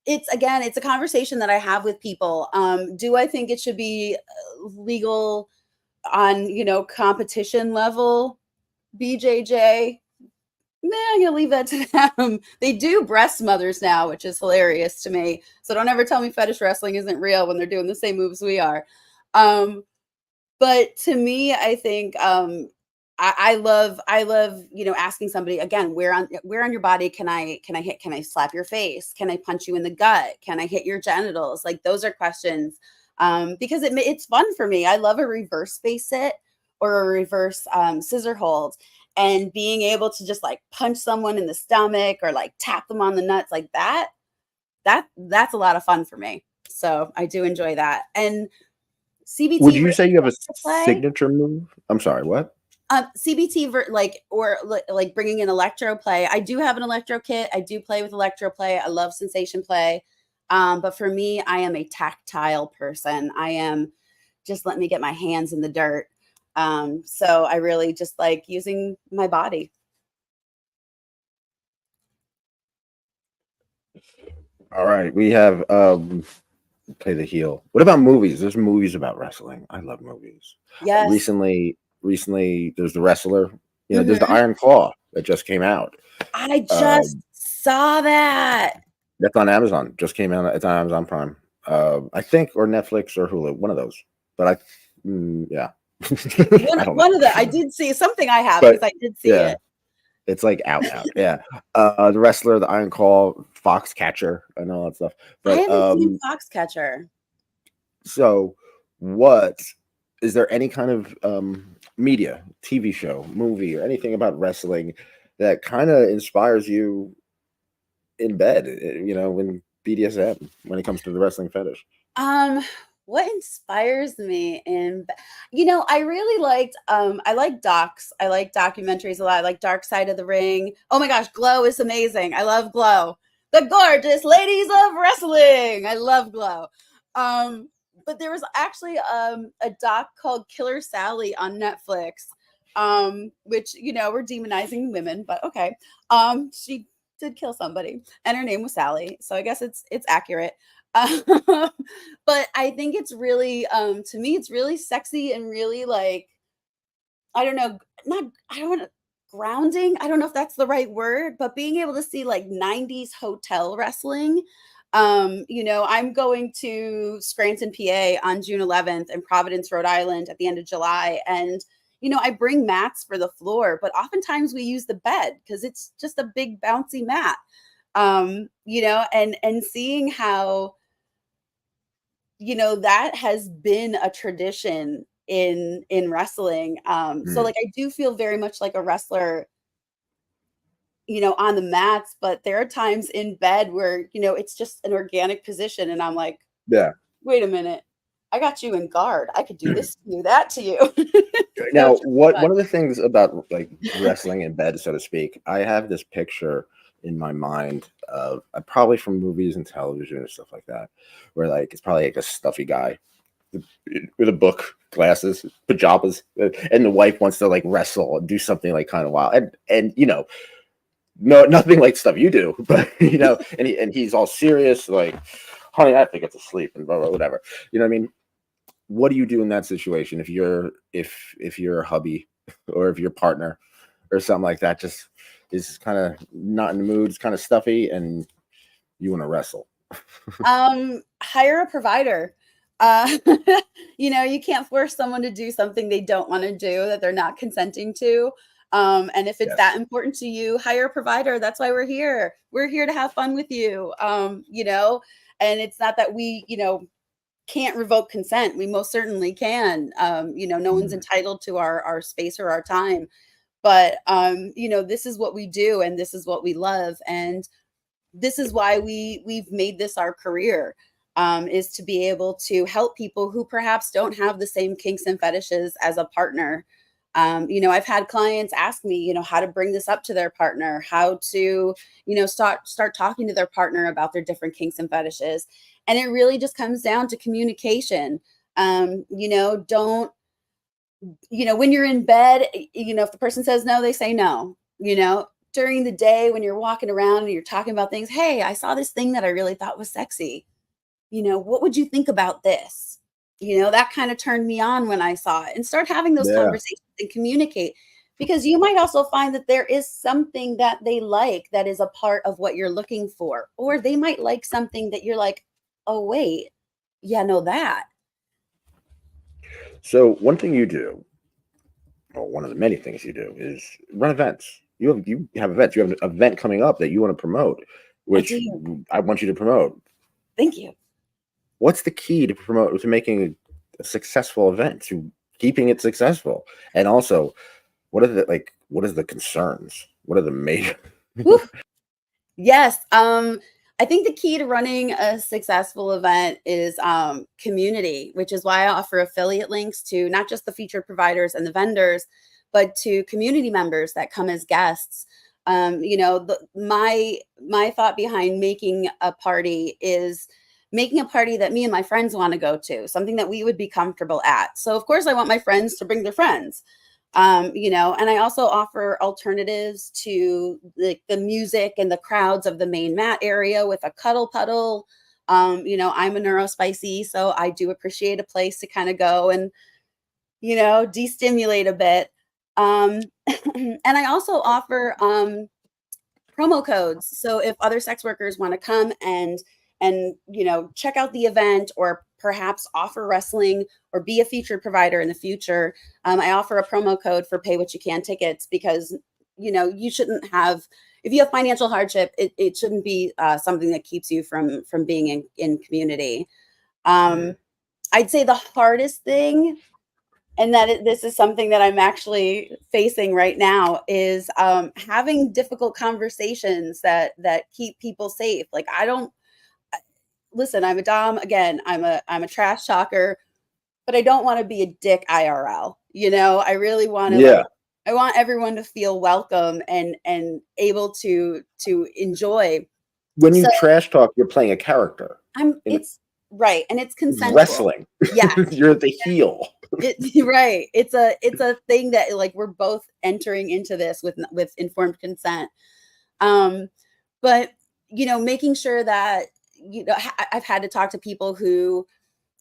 it's a conversation that I have with people. Do I think it should be legal on, competition level? BJJ? Nah, I'm gonna leave that to them. They do breast mothers now, which is hilarious to me. So don't ever tell me fetish wrestling isn't real when they're doing the same moves we are. Um, but to me, I think I love, asking somebody again, where on your body can I hit? Can I slap your face? Can I punch you in the gut? Can I hit your genitals? Like, those are questions, because it's fun for me. I love a reverse face sit or a reverse scissor hold, and being able to just like punch someone in the stomach or like tap them on the nuts, like that's a lot of fun for me. So I do enjoy that. And Would CBT you versus say you have a play. signature move? I'm sorry, what? CBT like bringing in electro play. I do have an electro kit. I do play with electro play. I love sensation play. But for me, I am a tactile person. I am, just let me get my hands in the dirt. So I really just like using my body. All right, we have play the heel. What about movies? There's movies about wrestling. I love movies. Yes. Recently, there's the wrestler. There's the Mhm. Iron Claw that just came out. I just Um, saw that. that's on Amazon. Just came out. It's on Amazon Prime. I think, or Netflix or Hulu, one of those. But yeah, I don't know. One of the I did see something, I have, But because I did see yeah, it. it's like out. Yeah, the wrestler, the Iron Claw, Foxcatcher, and all that stuff. I But haven't seen Foxcatcher. so, what is there any kind of media, TV show, movie, or anything about wrestling that kind of inspires you in bed? In BDSM when it comes to the wrestling fetish. Um, what inspires me in I really liked I like docs. I like documentaries a lot. I like Dark Side of the Ring. Oh my gosh, Glow is amazing. I love Glow. The gorgeous ladies of wrestling. I love Glow. Um, but there was actually a doc called Killer Sally on Netflix. Which, we're demonizing women, but okay. She did kill somebody and her name was Sally. So I guess it's accurate. Um, but I think it's really, to me, it's really sexy and really, like, I don't know, not, I don't want to, grounding. I don't know if that's the right word, but being able to see like 90s hotel wrestling. I'm going to Scranton, PA on June 11th and Providence, Rhode Island at the end of July. And, I bring mats for the floor, but oftentimes we use the bed because it's just a big bouncy mat. And seeing how, that has been a tradition in wrestling. So like I do feel very much like a wrestler, on the mats, but there are times in bed where, it's just an organic position and I'm like, Yeah. wait a minute, I got you in guard. I could do this to you, that to you. So Now, it's really fun. one of the things about like wrestling in bed, so to speak, I have this picture in my mind of probably from movies and television and stuff like that, where like it's probably like a stuffy guy with a book, glasses, pajamas, and the wife wants to like wrestle and do something like kind of wild, and no, nothing like stuff you do, but and he's all serious, like, honey, I have to get to sleep and blah, blah, whatever. You know what I mean? What do you do in that situation if you're a hubby or if your partner or something like that just is kind of not in the mood, it's kind of stuffy, and you want to wrestle? Hire a provider. You can't force someone to do something they don't want to do, that they're not consenting to. And if it's that Yes. important to you, hire a provider. That's why we're here. We're here to have fun with you. And it's not that we, can't revoke consent. We most certainly can. No one's Mhm. entitled to our space or our time. But this is what we do and this is what we love. And this is why we've made this our career, is to be able to help people who perhaps don't have the same kinks and fetishes as a partner. I've had clients ask me, how to bring this up to their partner, how to, start talking to their partner about their different kinks and fetishes. And it really just comes down to communication. Don't, when you're in bed, if the person says no, they say no. During the day when you're walking around and you're talking about things, hey, I saw this thing that I really thought was sexy. What would you think about this? That kind of turned me on when I saw it, and start having those Yeah. conversations and communicate, because you might also find that there is something that they like that is a part of what you're looking for, or they might like something that you're like, oh, wait, yeah, no, that. So one thing you do, or one of the many things you do, is run events. You have events. You have an event coming up that you want to promote, I which do. I want you to promote. Thank you. What's the key to making a successful event, to keeping it successful? And also, what is the concerns? What are the major? Woo. Yes. I think the key to running a successful event is community, which is why I offer affiliate links to not just the featured providers and the vendors, but to community members that come as guests. My thought behind making a party is making a party that me and my friends want to go to, something that we would be comfortable at. So of course I want my friends to bring their friends. And I also offer alternatives to the music and the crowds of the main mat area with a cuddle puddle. I'm a neurospicy, so I do appreciate a place to kind of go and, destimulate a bit. And I also offer promo codes. So if other sex workers want to come and check out the event, or perhaps offer wrestling or be a featured provider in the future, I offer a promo code for pay what you can tickets, because you shouldn't have, if you have financial hardship, it shouldn't be something that keeps you from being in community. Mhm. I'd say the hardest thing, and this is something that I'm actually facing right now, is having difficult conversations that keep people safe. Like, I don't listen. I'm a dom. Again, I'm a trash talker, but I don't want to be a dick IRL. I really want to, Yeah. like, I want everyone to feel welcome and able to enjoy. When you So trash talk, you're playing a character in it's right, and it's consensual. wrestling. Yes. You're the heel. Right. It's a thing that, like, we're both entering into this with informed consent. Um, but making sure that I've had to talk to people who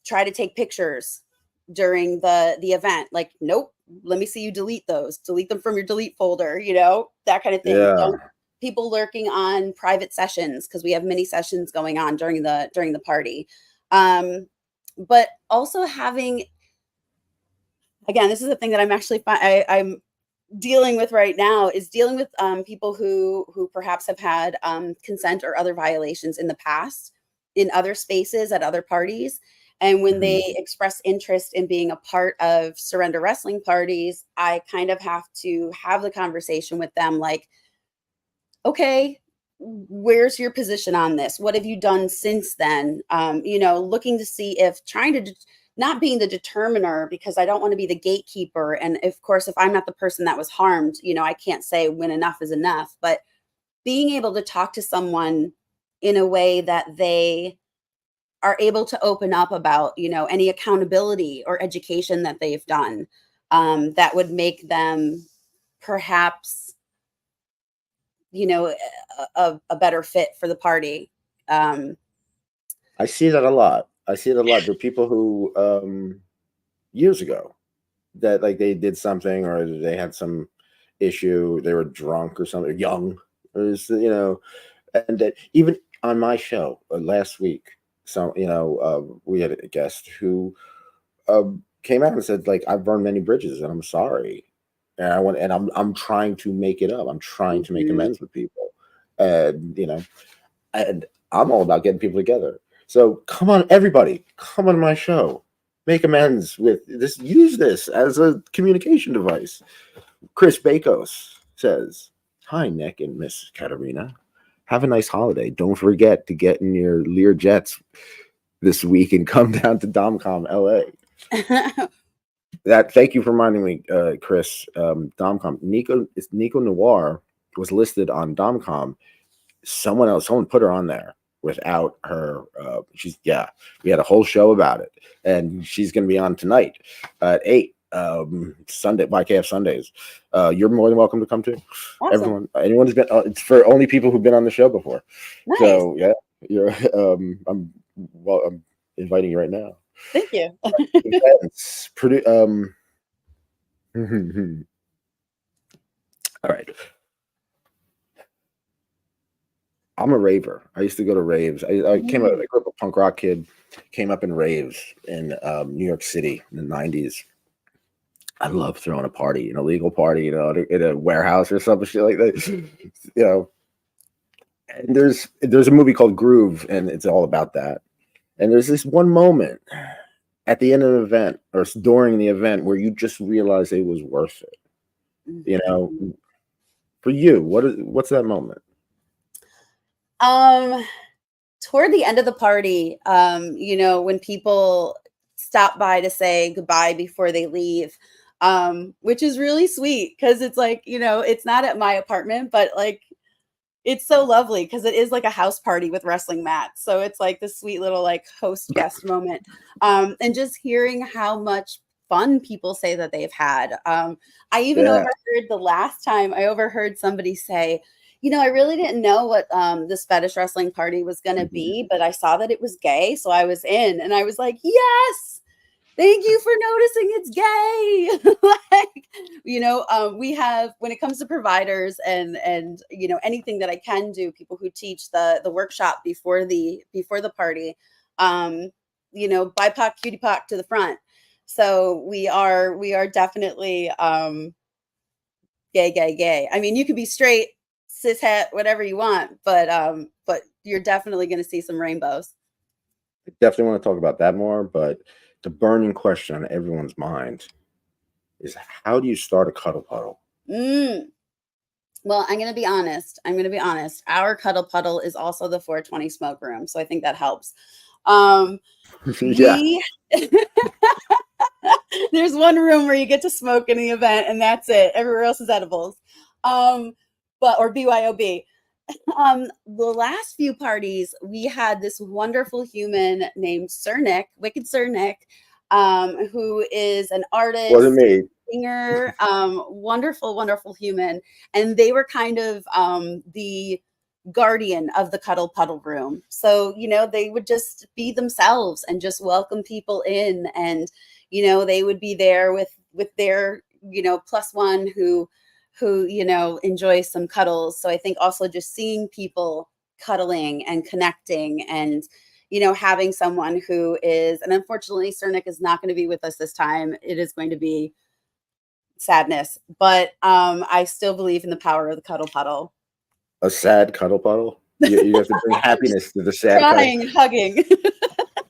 try to take pictures during the event. Like, nope, let me see you delete those. Delete them from your delete folder. That kind of thing. Yeah. Don't people lurking on private sessions, because we have mini sessions going on during the party. But also having, again, this is the thing that I'm dealing with right now, is dealing with people who perhaps have had consent or other violations in the past, in other spaces, at other parties. And when Mhm. they express interest in being a part of surrender wrestling parties, I kind of have to have the conversation with them like, okay, where's your position on this? What have you done since then? Looking to see if trying to not being the determiner, because I don't want to be the gatekeeper. And of course, if I'm not the person that was harmed, I can't say when enough is enough. But being able to talk to someone in a way that they are able to open up about, any accountability or education that they've done, that would make them perhaps, a better fit for the party. Um, I see that a lot. I see it a lot. There are people who years ago that like they did something or they had some issue, they were drunk or something, young, or and that even on my show last week, so we had a guest who came out and said like I've burned many bridges and I'm sorry, and I'm trying to make it up. I'm trying to make mhm. amends with people, and and I'm all about getting people together. So come on, everybody, come on my show, make amends with this. Use this as a communication device. Chris Bakos says, "Hi, Nick and Miss Katarina. Have a nice holiday. Don't forget to get in your Lear jets this week and come down to DomCom LA." Thank you for reminding me, Chris. DomCom Nico Noir was listed on DomCom. Someone put her on there without her. We had a whole show about it, and she's going to be on tonight at 8 Sunday, YKF Sundays. You're more than welcome to come too. Awesome. Anyone who's been, it's for only people who've been on the show before. Nice. So yeah, you're I'm inviting you right now. Thank you. Events, all right. I'm a raver. I used to go to raves. I Mm, grew up a punk rock kid, came up in raves in New York City in the 90s. I love throwing a party, an illegal party, in a warehouse or something shit like that. And there's a movie called Groove, and it's all about that. And there's this one moment at the end of the event or during the event where you just realize it was worth it. You know, mhm. for you, what's that moment? Um, Toward the end of the party, when people stop by to say goodbye before they leave, which is really sweet because it's like, it's not at my apartment, but like it's so lovely because it is like a house party with wrestling mats. So it's like this sweet little like host guest moment. And just hearing how much fun people say that they've had. I even Yeah. overheard the last time I overheard somebody say, I really didn't know what this fetish wrestling party was going to Mhm. be, but I saw that it was gay. So I was in and I was like, yes, thank you for noticing it's gay. Like, we have, when it comes to providers and anything that I can do, people who teach the workshop before the party, BIPOC cutie poc to the front. So we are definitely gay. I mean, you can be straight, cis het, whatever you want, but you're definitely going to see some rainbows. Definitely want to talk about that more, but the burning question on everyone's mind is how do you start a cuddle puddle? Mm. Well, I'm gonna be honest. I'm gonna be honest. Our cuddle puddle is also the 420 smoke room, so I think that helps. Um, Yeah, we there's one room where you get to smoke in the event, and that's it. Everywhere else is edibles. Um, but or BYOB. The last few parties, we had this wonderful human named Sir Nick, Wicked Sir Nick, who is an wasn't artist, me. singer, wonderful, wonderful human. And they were kind of the guardian of the cuddle puddle room. So, they would just be themselves and just welcome people in. And, they would be there with their, plus one who enjoys some cuddles. So I think also just seeing people cuddling and connecting and having someone who is, and unfortunately Cernic is not going to be with us this time. It is going to be sadness, but I still believe in the power of the cuddle puddle. A sad cuddle puddle. You have to bring happiness to the sad cuddle. Crying, hugging.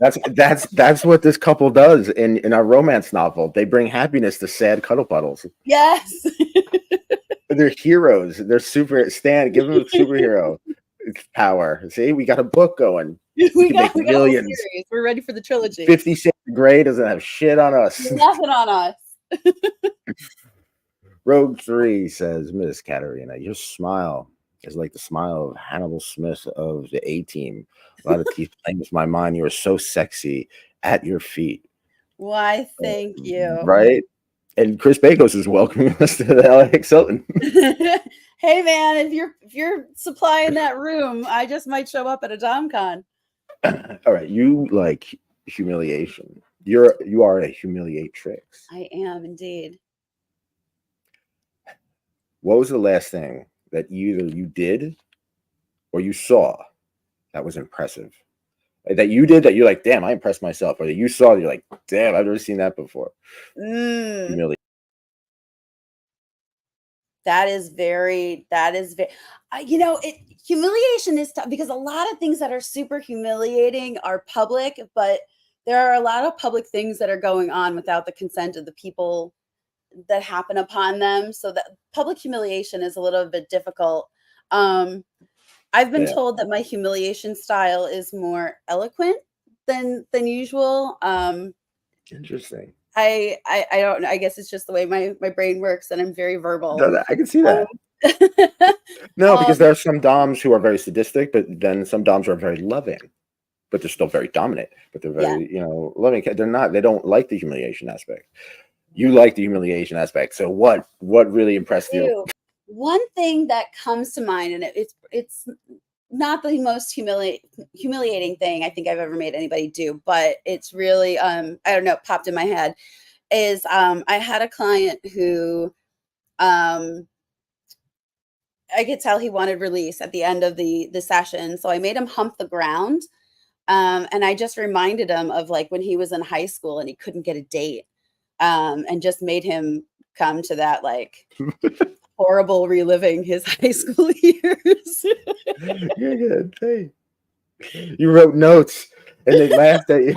That's what this couple does in our romance novel. They bring happiness to sad cuddle puddles. Yes. They're heroes. They're super. Stan, give them a superhero power. See, we got a book going. We we can got make we got a whole millions. series. We're ready for the trilogy. 50 Shades of Grey doesn't have shit on us. Nothing on us. Rogue 3 says, Miss Katarina, your smile is like the smile of Hannibal Smith of the A-Team. A lot of teeth playing with my mind. You are so sexy at your feet. Why, thank you. Right? And Chris Bakos is welcoming us to the LAX Hilton. Hey man, if you're supplying that room, I just might show up at a DomCon. All right, you like humiliation. You are a humiliatrix. I am indeed. What was the last thing that either you did or you saw that was impressive? That you did that you're like, damn, I impressed myself, or that you saw that you're like, damn, I've never seen that before. Humiliation. That is very, humiliation is tough because a lot of things that are super humiliating are public, but there are a lot of public things that are going on without the consent of the people that happen upon them. So that public humiliation is a little bit difficult. I've been told that my humiliation style is more eloquent than usual. Interesting. I don't know. I guess it's just the way my brain works, and I'm very verbal. No, I can see that. No, because there are some doms who are very sadistic, but then some doms are very loving, but they're still very dominant. But they're very, loving. They're not. They don't like the humiliation aspect. You like the humiliation aspect. So what really impressed you? One thing that comes to mind, and it's not the most humiliating thing I think I've ever made anybody do, but it's really I don't know, popped in my head, is I had a client who I could tell he wanted release at the end of the session. So I made him hump the ground. And I just reminded him of like when he was in high school and he couldn't get a date. And just made him come to that like horrible reliving his high school years. You're good. Hey. You wrote notes and they laughed at you.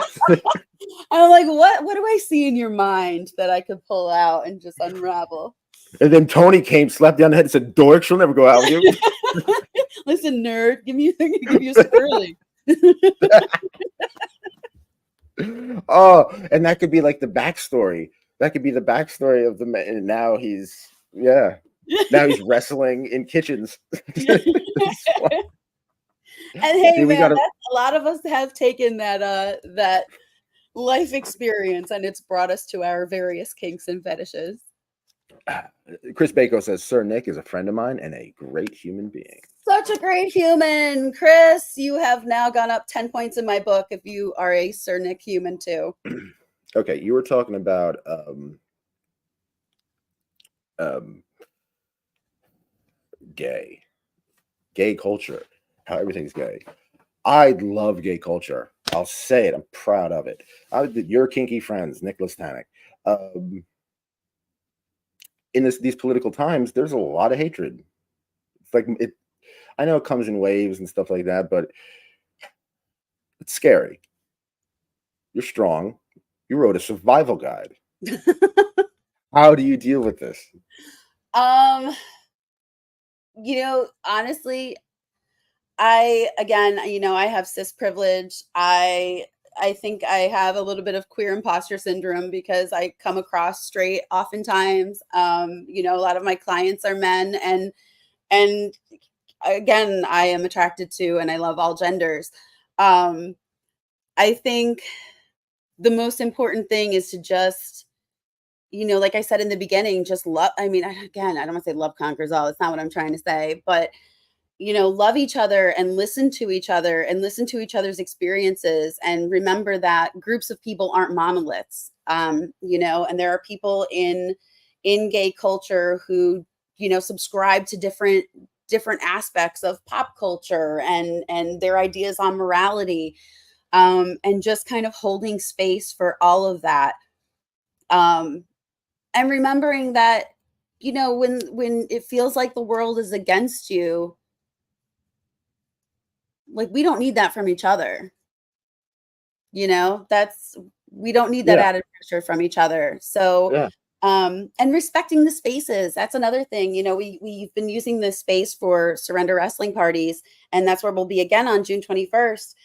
I'm like, what do I see in your mind that I could pull out and just unravel? And then Tony came, slapped you on the head, and said, "Dork, she'll never go out with you." Listen, nerd, give you a swirly. Oh, and that could be like the backstory. That could be the backstory of the man. And now he's wrestling in kitchens. And hey, man, a lot of us have taken that life experience, and it's brought us to our various kinks and fetishes. Chris Bako says, Sir Nick is a friend of mine and a great human being. Such a great human. Chris, you have now gone up 10 points in my book if you are a Sir Nick human too. Okay, you were talking about gay culture, how everything's gay. I love gay culture. I'll say it. I'm proud of it. Your kinky friends, Nicholas Tanek. In these political times, there's a lot of hatred. It's like I know it comes in waves and stuff like that, but it's scary. You're strong. You wrote a survival guide. How do you deal with this? Honestly, I have cis privilege. I think I have a little bit of queer imposter syndrome because I come across straight oftentimes. A lot of my clients are men, and again, I am attracted to and I love all genders. I think the most important thing is to just, like I said in the beginning, just love. I mean, again, I don't want to say love conquers all. That's not what I'm trying to say, but love each other and listen to each other and listen to each other's experiences, and remember that groups of people aren't monoliths. And there are people in gay culture who, subscribe to different aspects of pop culture and their ideas on morality, and just kind of holding space for all of that. And remembering that, when it feels like the world is against you, like, we don't need that from each other. You know, we don't need that Yeah. added pressure from each other. So, Yeah. and respecting the spaces. That's another thing. You know, we've been using this space for surrender wrestling parties, and that's where we'll be again on June 21st.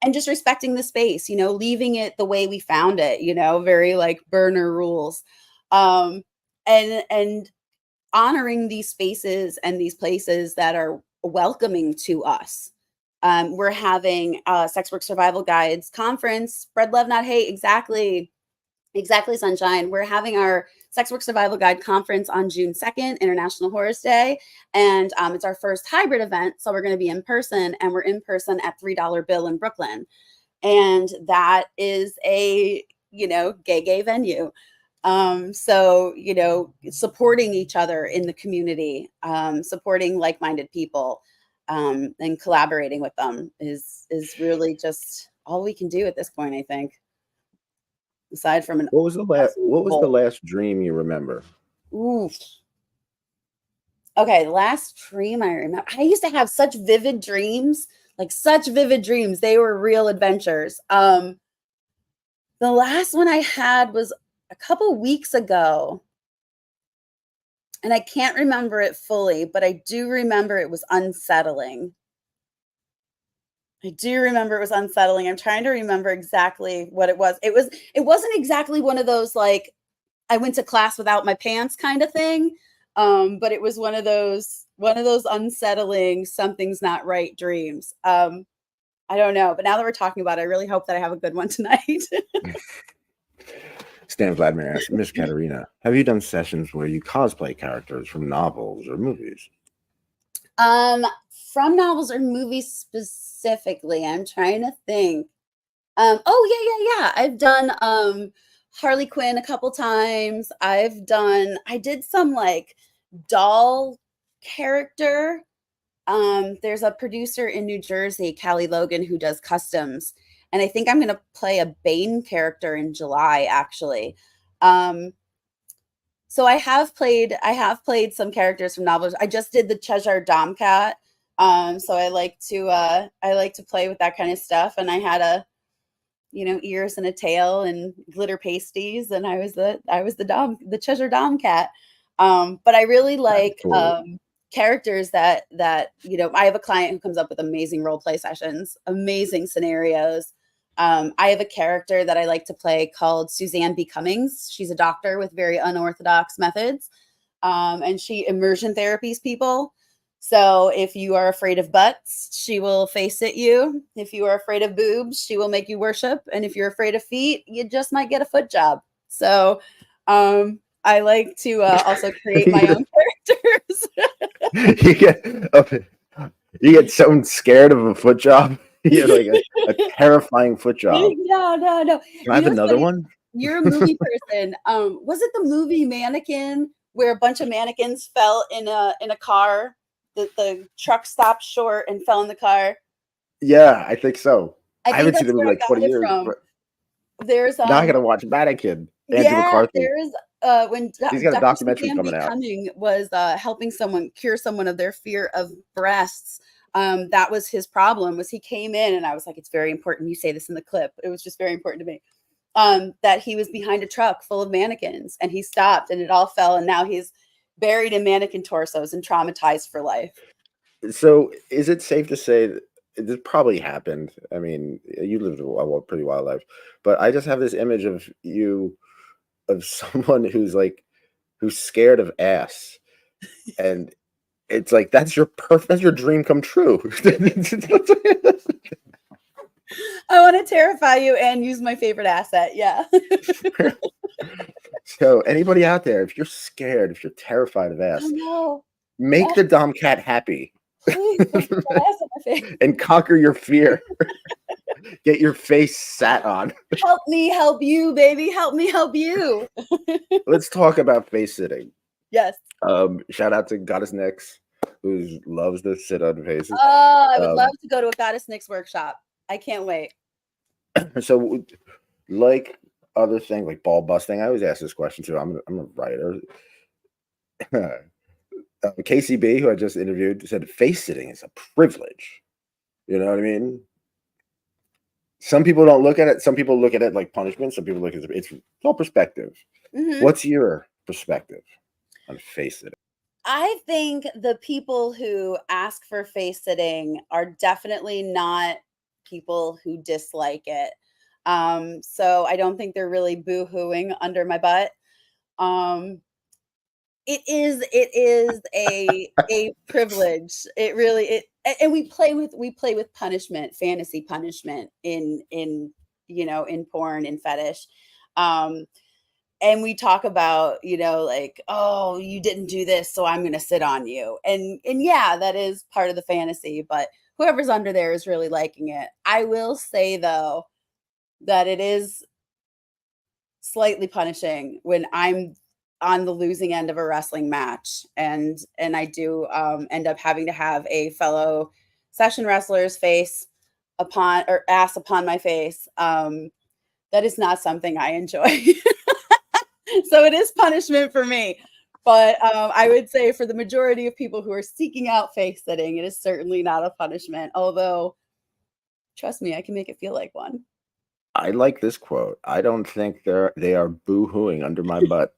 And just respecting the space, you know, leaving it the way we found it, you know, very like burner rules. Um, and honoring these spaces and these places that are welcoming to us. We're having a Sex Work Survival Guides conference, spread love, not hate. Exactly. Exactly, Sunshine. We're having our Sex Work Survival Guide conference on June 2nd, International Horse Day. And it's our first hybrid event. So we're going to be in person, and we're in person at $3 Bill in Brooklyn. And that is a, you know, gay venue. So, you know, supporting each other in the community, supporting like-minded people, and collaborating with them is really just all we can do at this point, I think, aside from an absolute what was the revolt. last dream you remember? Oof. Okay, the last dream I remember. I used to have such vivid dreams, like such vivid dreams. They were real adventures. The last one I had was a couple weeks ago, and I can't remember it fully, but I do remember it was unsettling. I do remember it was unsettling. I'm trying to remember exactly what it was. It wasn't exactly one of those like I went to class without my pants kind of thing. But it was one of those unsettling something's not right dreams. I don't know, but now that we're talking about it, I really hope that I have a good one tonight. Stan Vladimir asks, Miss Katarina, have you done sessions where you cosplay characters from novels or movies? um, from novels or movies specifically, I'm trying to think. Oh yeah. I've done Harley Quinn a couple times. I did some like doll character. There's a producer in New Jersey, Callie Logan, who does customs. And I think I'm gonna play a Bane character in July, actually. Um, so I have played some characters from novels. I just did the Cheshire Domcat. So I like to play with that kind of stuff. And I had a, you know, ears and a tail and glitter pasties, and I was the Cheshire Domcat. But I really That's like cool. characters that you know. I have a client who comes up with amazing role play sessions, amazing scenarios. I have a character that I like to play called Suzanne B. Cummings. She's a doctor with very unorthodox methods, and she immersion therapies people. So if you are afraid of butts, she will face at you. If you are afraid of boobs, she will make you worship. And if you're afraid of feet, you just might get a foot job. So I like to also create my own characters. you get okay, you get someone scared of a foot job. You get like a terrifying foot job. No. Can I You have know what's another funny? one? You're a movie person. Was it the movie Mannequin where a bunch of mannequins fell in a car? The truck stopped short and fell in the car. Yeah, I think so. I I think haven't seen the that's movie where I like 20 got it years, from. but There's now I gotta watch Mannequin. Andrew yeah, McCarthy. there's when He's got a Dr. documentary Suzanne coming B. out. Cumming was helping someone cure someone of their fear of breasts. That was his problem. Was he came in and I was like, it's very important you say this in the clip. It was just very important to me. That he was behind a truck full of mannequins and he stopped and it all fell and now he's buried in mannequin torsos and traumatized for life. So, is it safe to say that this probably happened? I mean, you lived a pretty wild life, but I just have this image of you, of someone who's scared of ass, and it's like that's your dream come true. I want to terrify you and use my favorite asset. Yeah. So, anybody out there, if you're scared, if you're terrified of Oh ass, no. make the Dom cat happy Please don't put that ass on my face. and conquer your fear. Get your face sat on. Help me help you, baby. Help me help you. Let's talk about face sitting. Yes. Shout out to Goddess Nix, who loves to sit on faces. Oh, I would love Um, to go to a Goddess Nix workshop. I can't wait. so, like other things like ball busting, I always ask this question too. I'm a writer. KCB, who I just interviewed, said face sitting is a privilege. You know what I mean? Some people don't look at it. Some people look at it like punishment. Some people look at it's all perspective. Mhm. What's your perspective on face it? I think the people who ask for face sitting are definitely not people who dislike it. So I don't think they're really boo-hooing under my butt. Um, it is a privilege. It really and we play with punishment, fantasy punishment in in porn and fetish. Um and we talk about, like, oh, you didn't do this, so I'm going to sit on you. And yeah, that is part of the fantasy, but whoever's under there is really liking it. I will say though that it is slightly punishing when I'm on the losing end of a wrestling match, and I do end up having to have a fellow session wrestler's face upon or ass upon my face. That is not something I enjoy. So it is punishment for me. But I would say for the majority of people who are seeking out face sitting, it is certainly not a punishment. Although, trust me, I can make it feel like one. I like this quote. I don't think they are boo-hooing under my butt.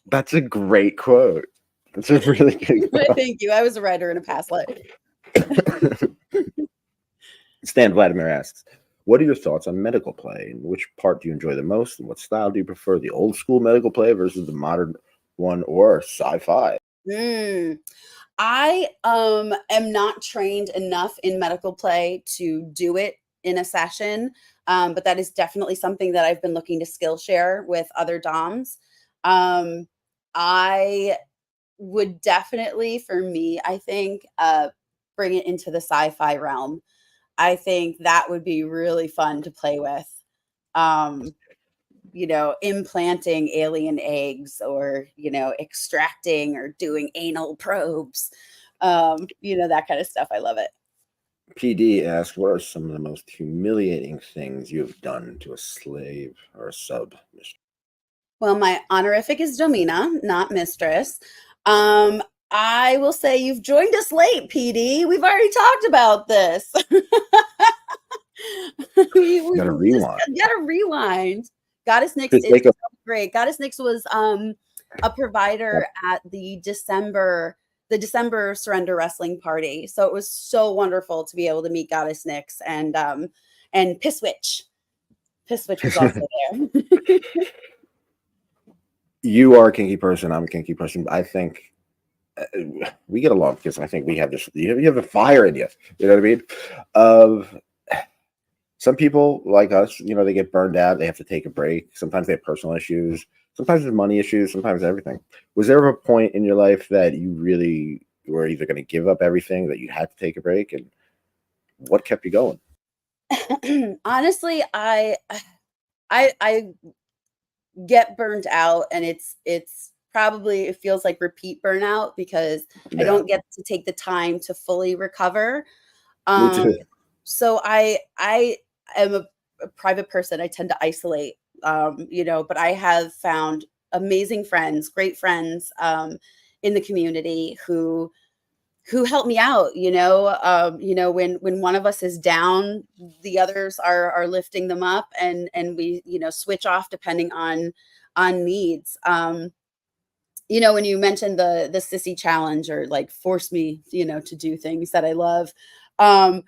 That's a great quote. That's a really good quote. Thank you. I was a writer in a past life. Stan Vladimir asks, what are your thoughts on medical play? And which part do you enjoy the most? And what style do you prefer? The old school medical play versus the modern one or sci-fi? Mm. I am not trained enough in medical play to do it in a session. But that is definitely something that I've been looking to skill share with other DOMs. Um, I would definitely, for me, I think, bring it into the sci-fi realm. I think that would be really fun to play with. Um, implanting alien eggs or, extracting or doing anal probes. That kind of stuff. I love it. PD asks, what are some of the most humiliating things you have done to a slave or a sub? Well, my honorific is Domina, not mistress. Um, I will say you've joined us late, PD. We've already talked about this. we Gotta just rewind. gotta rewind. Goddess Nyx Just is take a great. Goddess Nyx was a provider at the December surrender wrestling party. So it was so wonderful to be able to meet Goddess Nyx and Pisswitch. Pisswitch was also there. You are a kinky person. I'm a kinky person. I think we get along because I think we have this. You have a fire in you. You know what I mean? Of some people like us, they get burned out. They have to take a break. Sometimes they have personal issues. Sometimes there's money issues. Sometimes everything. Was there a point in your life that you really were either going to give up everything, that you had to take a break, and what kept you going? Honestly, I get burnt out, and it's probably, it feels like repeat burnout because I Yeah, don't get to take the time to fully recover. me Um, too. so I am a private person. I tend to isolate, but I have found amazing friends, great friends, in the community who help me out. When one of us is down, the others are lifting them up, and we, switch off depending on needs. When you mentioned the sissy challenge, or like force me, to do things that I love. um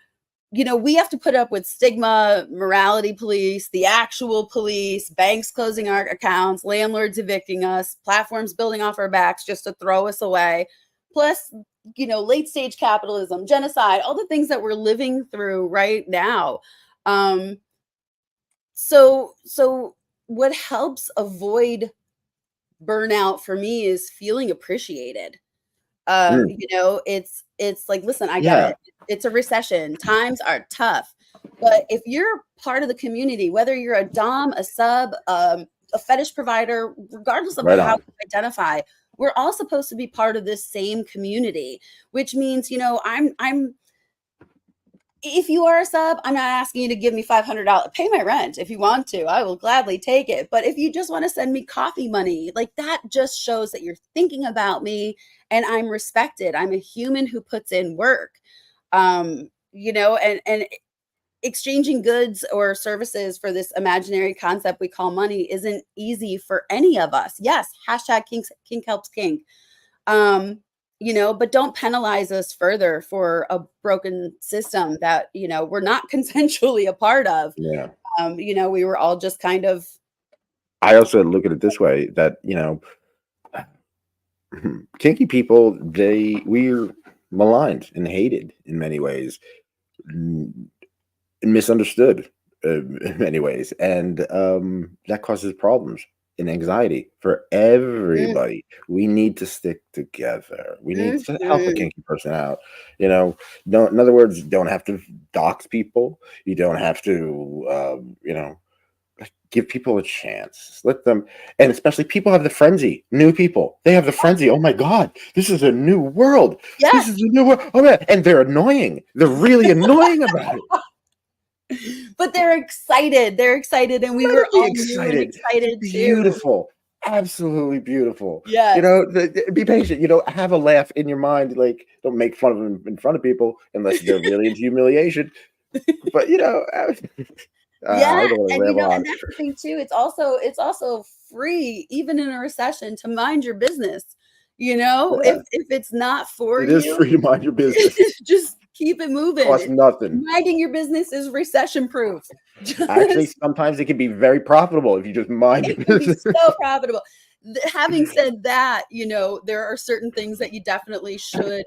we have to put up with stigma, morality police, the actual police, banks closing our accounts, landlords evicting us, platforms building off our backs just to throw us away. Plus, late stage capitalism, genocide, all the things that we're living through right now. Um, so what helps avoid burnout for me is feeling appreciated. Mm, It's like, listen, I get yeah, it. It's a recession. Times are tough. But if you're part of the community, whether you're a dom, a sub, a fetish provider, regardless of right how on. you identify, we're all supposed to be part of this same community, which means, I'm if you are a sub, I'm not asking you to give me $500. Pay my rent if you want to. I will gladly take it. But if you just want to send me coffee money, like, that just shows that you're thinking about me and I'm respected. I'm a human who puts in work. And exchanging goods or services for this imaginary concept we call money isn't easy for any of us. Yes, hashtag kink helps kink. But don't penalize us further for a broken system that, we're not consensually a part of. Yeah. We were all just kind of. I also look at it this way, that, kinky people, we're maligned and hated in many ways, misunderstood in many ways, and that causes problems and anxiety for everybody. We need to stick together. We need to help a kinky person out. Don't, in other words, you don't have to dox people. You don't have to, give people a chance. Let them, and especially people have the frenzy. New people, they have the frenzy. Oh my God, this is a new world. Yes. This is a new world. Oh man, and they're annoying. They're really annoying about it. But they're excited. And we were all excited too. Beautiful. Absolutely beautiful. Yeah. Be patient. Have a laugh in your mind. Like, don't make fun of them in front of people unless they're really into humiliation. But yeah, and that's the thing too. It's also free, even in a recession, to mind your business. If it's not for you, it is free to mind your business. Just keep it moving. Costs nothing. Minding your business is recession proof. Actually, sometimes it can be very profitable if you just mind your business. It can be so profitable. Having said that, there are certain things that you definitely should.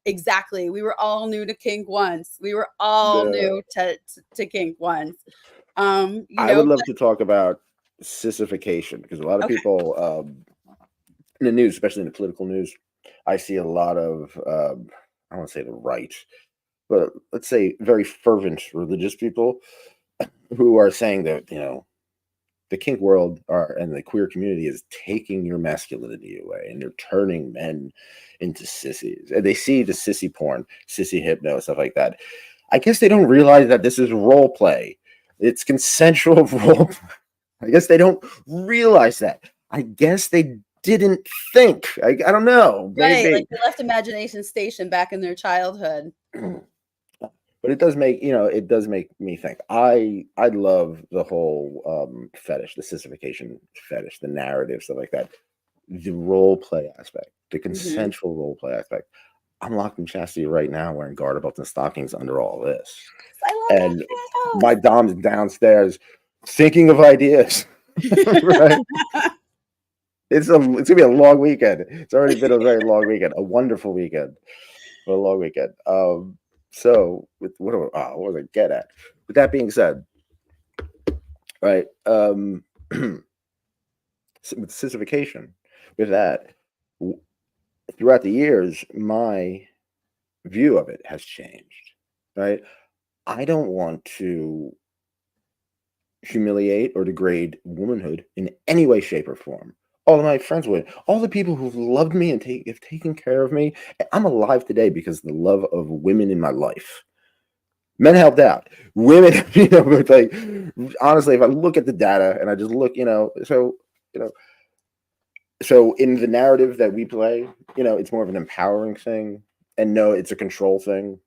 Exactly. We were all new to kink once. We were all new to kink once. I would love to talk about sissification, because a lot of people in the news, especially in the political news, I see a lot of I don't want to say the right, but let's say very fervent religious people who are saying that the kink world and the queer community is taking your masculinity away, and they're turning men into sissies. And they see the sissy porn, sissy hypno, stuff like that. I guess they don't realize that this is role play. It's consensual role play. I guess they don't realize that. I guess they didn't think. I don't know. Right, maybe. like they left imagination station back in their childhood. But it does make me think. I love the whole fetish, the sissification fetish, the narrative, stuff like that. The role play aspect, the consensual role play aspect. I'm locked in chastity right now, wearing garter belts and stockings under all this. I love and my dom's downstairs thinking of ideas. Right? It's gonna be a long weekend. It's already been a very long weekend, a wonderful weekend, but a long weekend. So with what was I get at? With that being said, right? With sissification, with that, throughout the years, my view of it has changed. Right? I don't want to humiliate or degrade womanhood in any way, shape, or form. All of my friends would, all the people who've loved me and have taken care of me. I'm alive today because of the love of women in my life. Men helped out. Women, like, honestly, if I look at the data and I just look, so in the narrative that we play, it's more of an empowering thing, and no, it's a control thing,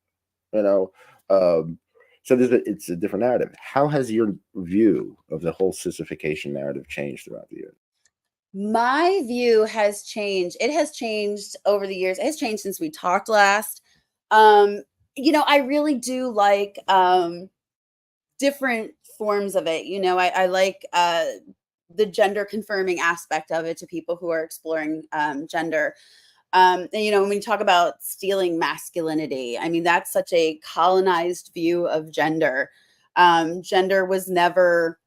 so it's a different narrative. How has your view of the whole sissification narrative changed throughout the years? My view has changed. It has changed over the years. It has changed since we talked last. I really do like different forms of it. I like the gender confirming aspect of it to people who are exploring gender. And when we talk about stealing masculinity, I mean, that's such a colonized view of gender. Gender was never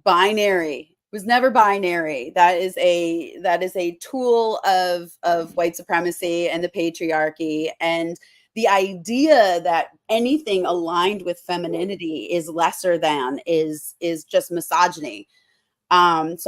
binary. That is a tool of white supremacy and the patriarchy, and the idea that anything aligned with femininity is lesser than is just misogyny. And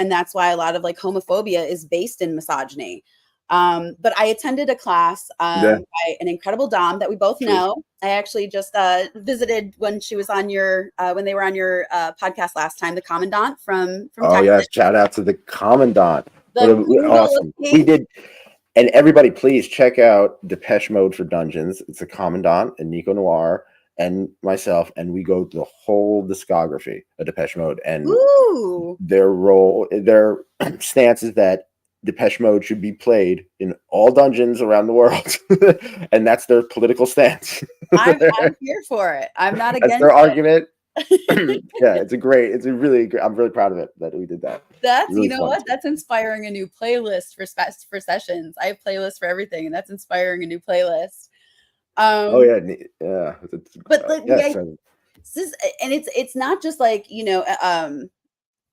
that's why a lot of like homophobia is based in misogyny. But I attended a class by an incredible Dom that we both know. I actually just visited when she was on when they were on your podcast last time, the Commandant from Texas. Yes, shout out to the Commandant. Awesome. We did. And everybody, please check out Depeche Mode for Dungeons. It's a Commandant and Nico Noir and myself, and we go through the whole discography of Depeche Mode, and Ooh. their stance is that Depeche Mode should be played in all dungeons around the world, and that's their political stance. I'm here for it. I'm not That's against their it. argument. Yeah, it's a really great. I'm really proud of it that we did that. That's, Really you know fun. what? That's inspiring a new playlist for sessions. I have playlists for everything, and that's inspiring a new playlist. Oh yeah, yeah. But the Yes. and it's not just like,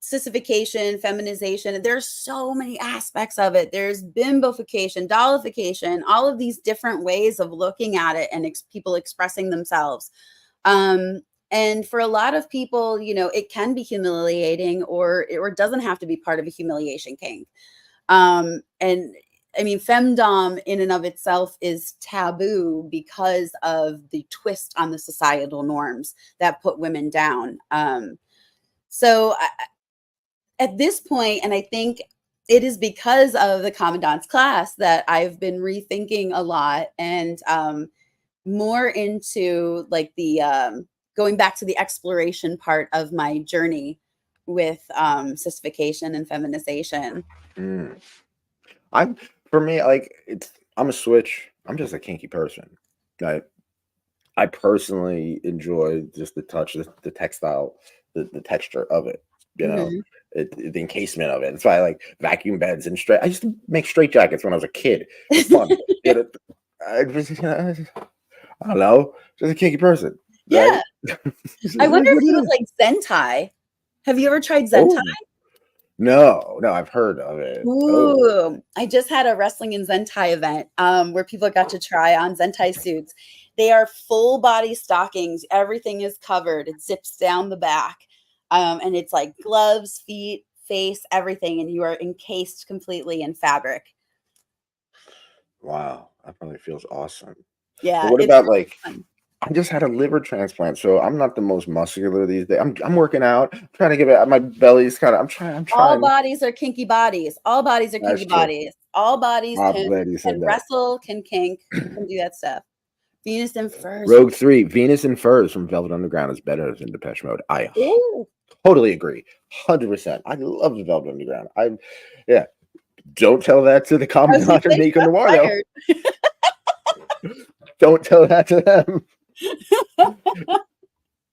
sissification, feminization. There's so many aspects of it. There's bimbofication, dollification, all of these different ways of looking at it and people expressing themselves. And for a lot of people, it can be humiliating, or it doesn't have to be part of a humiliation kink. And I mean, femdom in and of itself is taboo because of the twist on the societal norms that put women down. So at this point, and I think it is because of the commandant's class that I've been rethinking a lot, and more into like the going back to the exploration part of my journey with sissification and feminization. I'm for me, like I'm a switch. I'm just a kinky person. I personally enjoy just the touch, the textile, the texture of it. Mhm. The encasement of it. That's why I like vacuum beds and straight. I used to make straight jackets when I was a kid for fun. I don't know, just a kinky person, right? Yeah. I wonder if you would like Zentai. Have you ever tried Zentai? Oh no, I've heard of it. Oh Ooh, I just had a wrestling and Zentai event where people got to try on Zentai suits. They are full body stockings. Everything is covered. It zips down the back. And it's like gloves, feet, face, everything. And you are encased completely in fabric. wow, that probably feels awesome. But Yeah, what it's about really like fun. I just had a liver transplant, so I'm not the most muscular these days. I'm working out, I'm trying to give it. My belly's kind of. I'm All trying. bodies are kinky bodies. All bodies are That's kinky true. bodies. All bodies I'm can glad you said that. wrestle, can kink, can do that stuff. Venus and furs. Rogue 3, Venus and Furs from Velvet Underground is better than Depeche Mode. I Ooh, totally agree. 100%. I love the Velvet Underground. Yeah. Don't tell that to the I was gonna Commandant or say Nico shots Noir, though. fired. Don't tell that to them.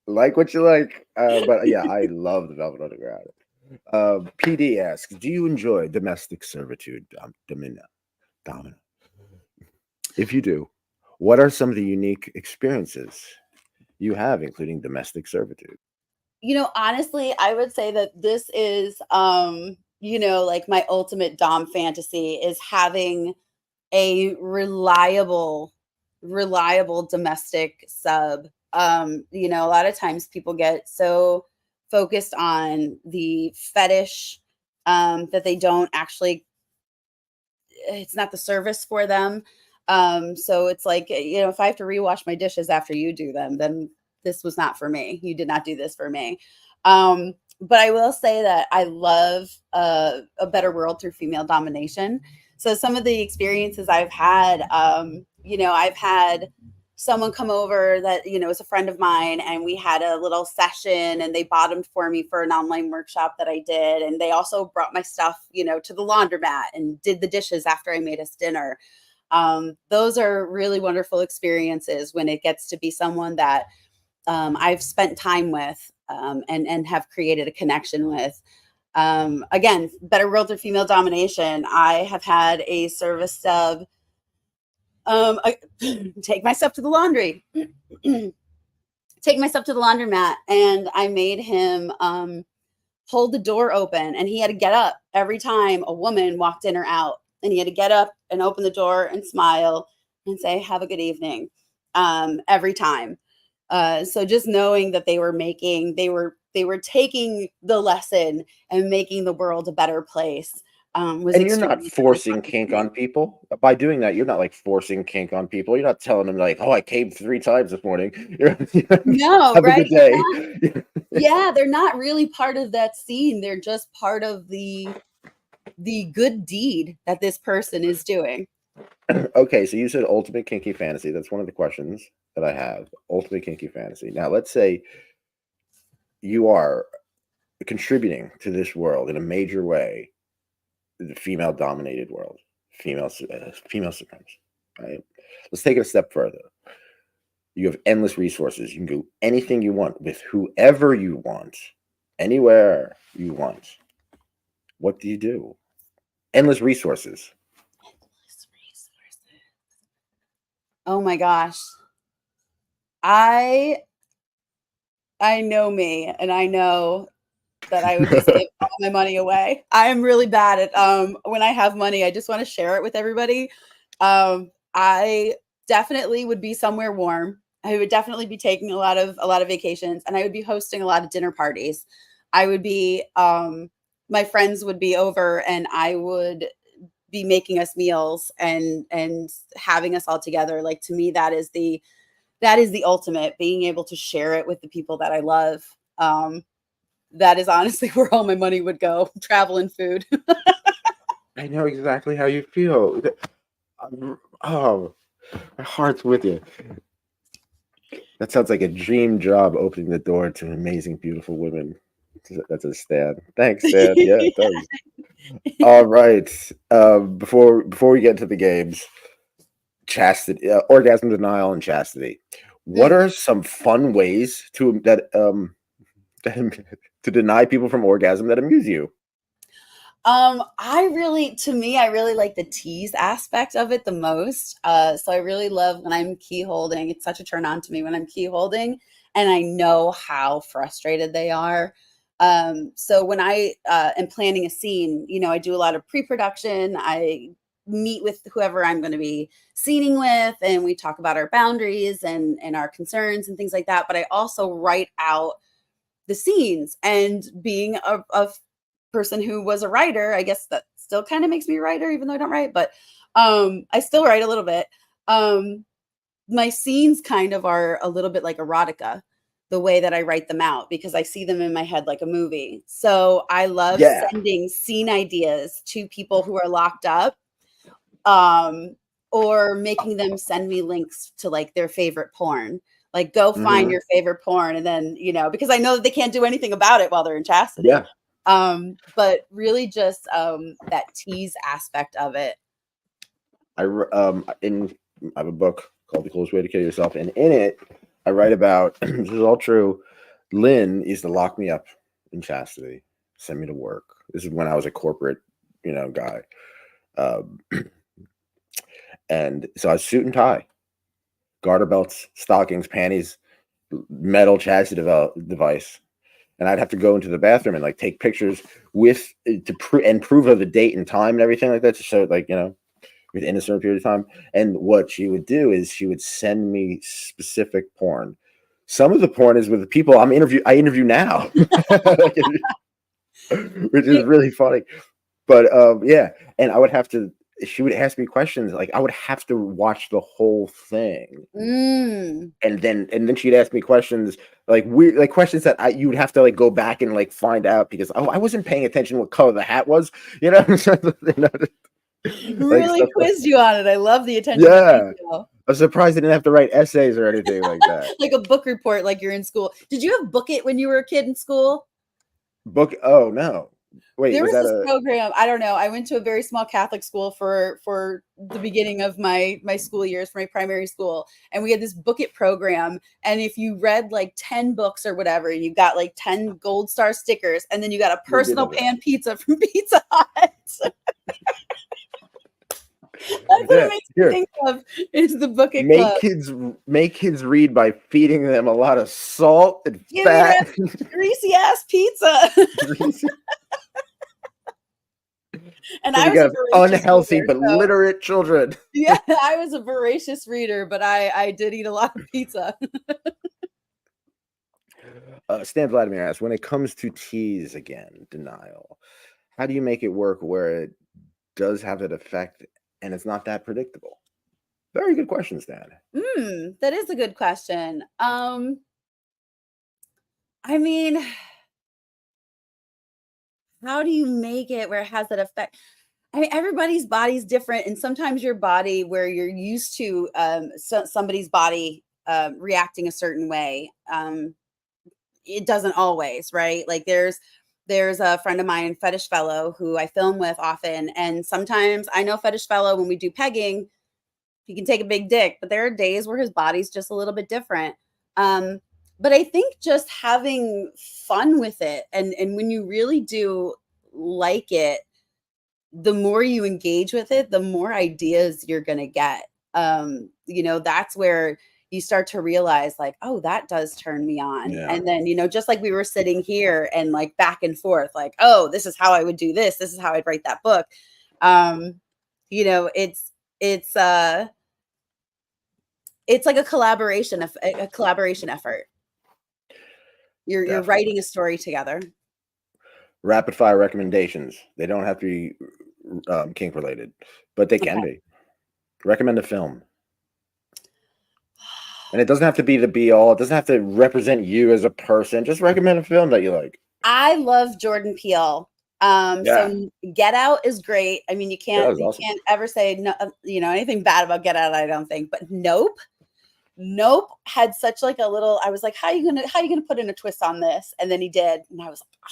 Like what you like. But yeah, I love the Velvet Underground. PD asks, do you enjoy domestic servitude, Domina? If you do, what are some of the unique experiences you have, including domestic servitude? Honestly, I would say that this is like my ultimate dom fantasy is having a reliable domestic sub. A lot of times people get so focused on the fetish that they don't actually, it's not the service for them. So it's like, if I have to rewash my dishes after you do them, then this was not for me. You did not do this for me. But I will say that I love a better world through female domination. So some of the experiences I've had, I've had someone come over that is a friend of mine, and we had a little session, and they bottomed for me for an online workshop that I did, and they also brought my stuff to the laundromat and did the dishes after I made us dinner. Those are really wonderful experiences when it gets to be someone that I've spent time with, and have created a connection with. Again, better world of female domination. I have had a service sub I take myself to the laundry, take myself to the laundromat, and I made him hold the door open, and he had to get up every time a woman walked in or out, and he had to get up and open the door and smile and say, "Have a good evening," every time. So just knowing that they were taking the lesson and making the world a better place was And you're not extremely forcing satisfying for kink me. on people. By doing that, you're not like forcing kink on people. You're not telling them like, "Oh, I came 3 times this morning." No, Have a right? good day. Yeah, they're not really part of that scene. They're just part of the good deed that this person is doing. Okay, so you said ultimate kinky fantasy. That's one of the questions that I have. Ultimate kinky fantasy. Now, let's say you are contributing to this world in a major way, the female-dominated world, female supremacy. Right? Let's take it a step further. You have endless resources. You can do anything you want with whoever you want, anywhere you want. What do you do? Endless resources. Oh my gosh. I know me, and I know that I would just give all my money away. I am really bad at when I have money, I just want to share it with everybody. I definitely would be somewhere warm. I would definitely be taking a lot of vacations, and I would be hosting a lot of dinner parties. I would be my friends would be over, and I would be making us meals and having us all together. Like, to me, that is the ultimate, being able to share it with the people that I love. That is honestly where all my money would go, travel and food. I know exactly how you feel. Oh, my heart's with you. That sounds like a dream job, opening the door to amazing, beautiful women. That's a Stan. Thanks, Stan. Yeah, it does. All right. Before we get to the games, chastity, orgasm denial, and chastity. What Mm. are some fun ways to deny people from orgasm that amuse you? To me, I really like the tease aspect of it the most. So I really love when I'm key holding. It's such a turn on to me when I'm key holding and I know how frustrated they are. So when I am planning a scene, I do a lot of pre-production. I meet with whoever I'm going to be scening with, and we talk about our boundaries and our concerns and things like that. But I also write out the scenes, and being a person who was a writer, I guess that still kind of makes me a writer, even though I don't write, but I still write a little bit. Um, my scenes kind of are a little bit like erotica, the way that I write them out, because I see them in my head like a movie. So I love Yeah. sending scene ideas to people who are locked up, um, or making them send me links to like their favorite porn. Like, go find Hmm. your favorite porn, and then, because I know that they can't do anything about it while they're in chastity. Yeah. But really just that tease aspect of it. I have a book called The Coolest Way to Kill Yourself, and in it, I write about this is all true. Lynn used to lock me up in chastity, send me to work. This is when I was a corporate, guy. Um, and so I was suit and tie, garter belts, stockings, panties, metal chastity device, and I'd have to go into the bathroom and like take pictures with and prove of the date and time and everything like that to show within a certain period of time. And what she would do is she would send me specific porn. Some of the porn is with the people I interview now, which is really funny. But yeah, and I would have to. She would ask me questions like I would have to watch the whole thing, Mm. and then she'd ask me questions like weird, like questions that you would have to like go back and like find out because I wasn't paying attention what color the hat was, like Really stuff. quizzed you on it. I love the attention to Yeah, detail. I'm surprised I didn't have to write essays or anything like that. Like a book report, like you're in school. Did you have Book It when you were a kid in school? Book? Oh no, wait, There was was that this a? program, I don't know, I went to a very small Catholic school for the beginning of my school years, for my primary school, and we had this Book It program, and if you read, like, 10 books or whatever, you got, like, 10 gold star stickers, and then you got a We did personal have that. pan pizza from Pizza Hut. That's what it Yeah, makes me here. think of, is the Book It Make Club. kids make kids read by feeding them a lot of salt and Give me fat that greasy ass pizza. and grease. And So I we was a got voracious unhealthy reader, but so literate children. yeah, I was a voracious reader, but I did eat a lot of pizza. Stan Vladimir asks, when it comes to tease again, denial, how do you make it work where it does have that effect and it's not that predictable? Very good question, Stan. That is a good question. I mean, how do you make it where it has that effect? I mean, everybody's body's different, and sometimes your body, where you're used to somebody's body reacting a certain way, it doesn't always, right? Like there's a friend of mine, Fetish Fellow, who I film with often, and sometimes I know Fetish Fellow, when we do pegging, he can take a big dick, but there are days where his body's just a little bit different. Um, but I think just having fun with it, and when you really do like it, the more you engage with it, the more ideas you're going to get. That's where you start to realize, like, oh, that does turn me on. Yeah. And then, just like we were sitting here and like back and forth, like, oh, this is how I would do this. This is how I'd write that book. Um, it's, it's like a collaboration of a collaboration effort. You're Definitely. writing a story together. Rapid fire recommendations. They don't have to be kink related, but they can Okay. be. Recommend a film. And it doesn't have to be the be all. It doesn't have to represent you as a person. Just recommend a film that you like. I love Jordan Peele. Yeah. So Get Out is great. I mean, you That can't was you awesome. can't ever say no, anything bad about Get Out, I don't think. But Nope had such like a little, I was like, how are you gonna put in a twist on this? And then he did, and I was like,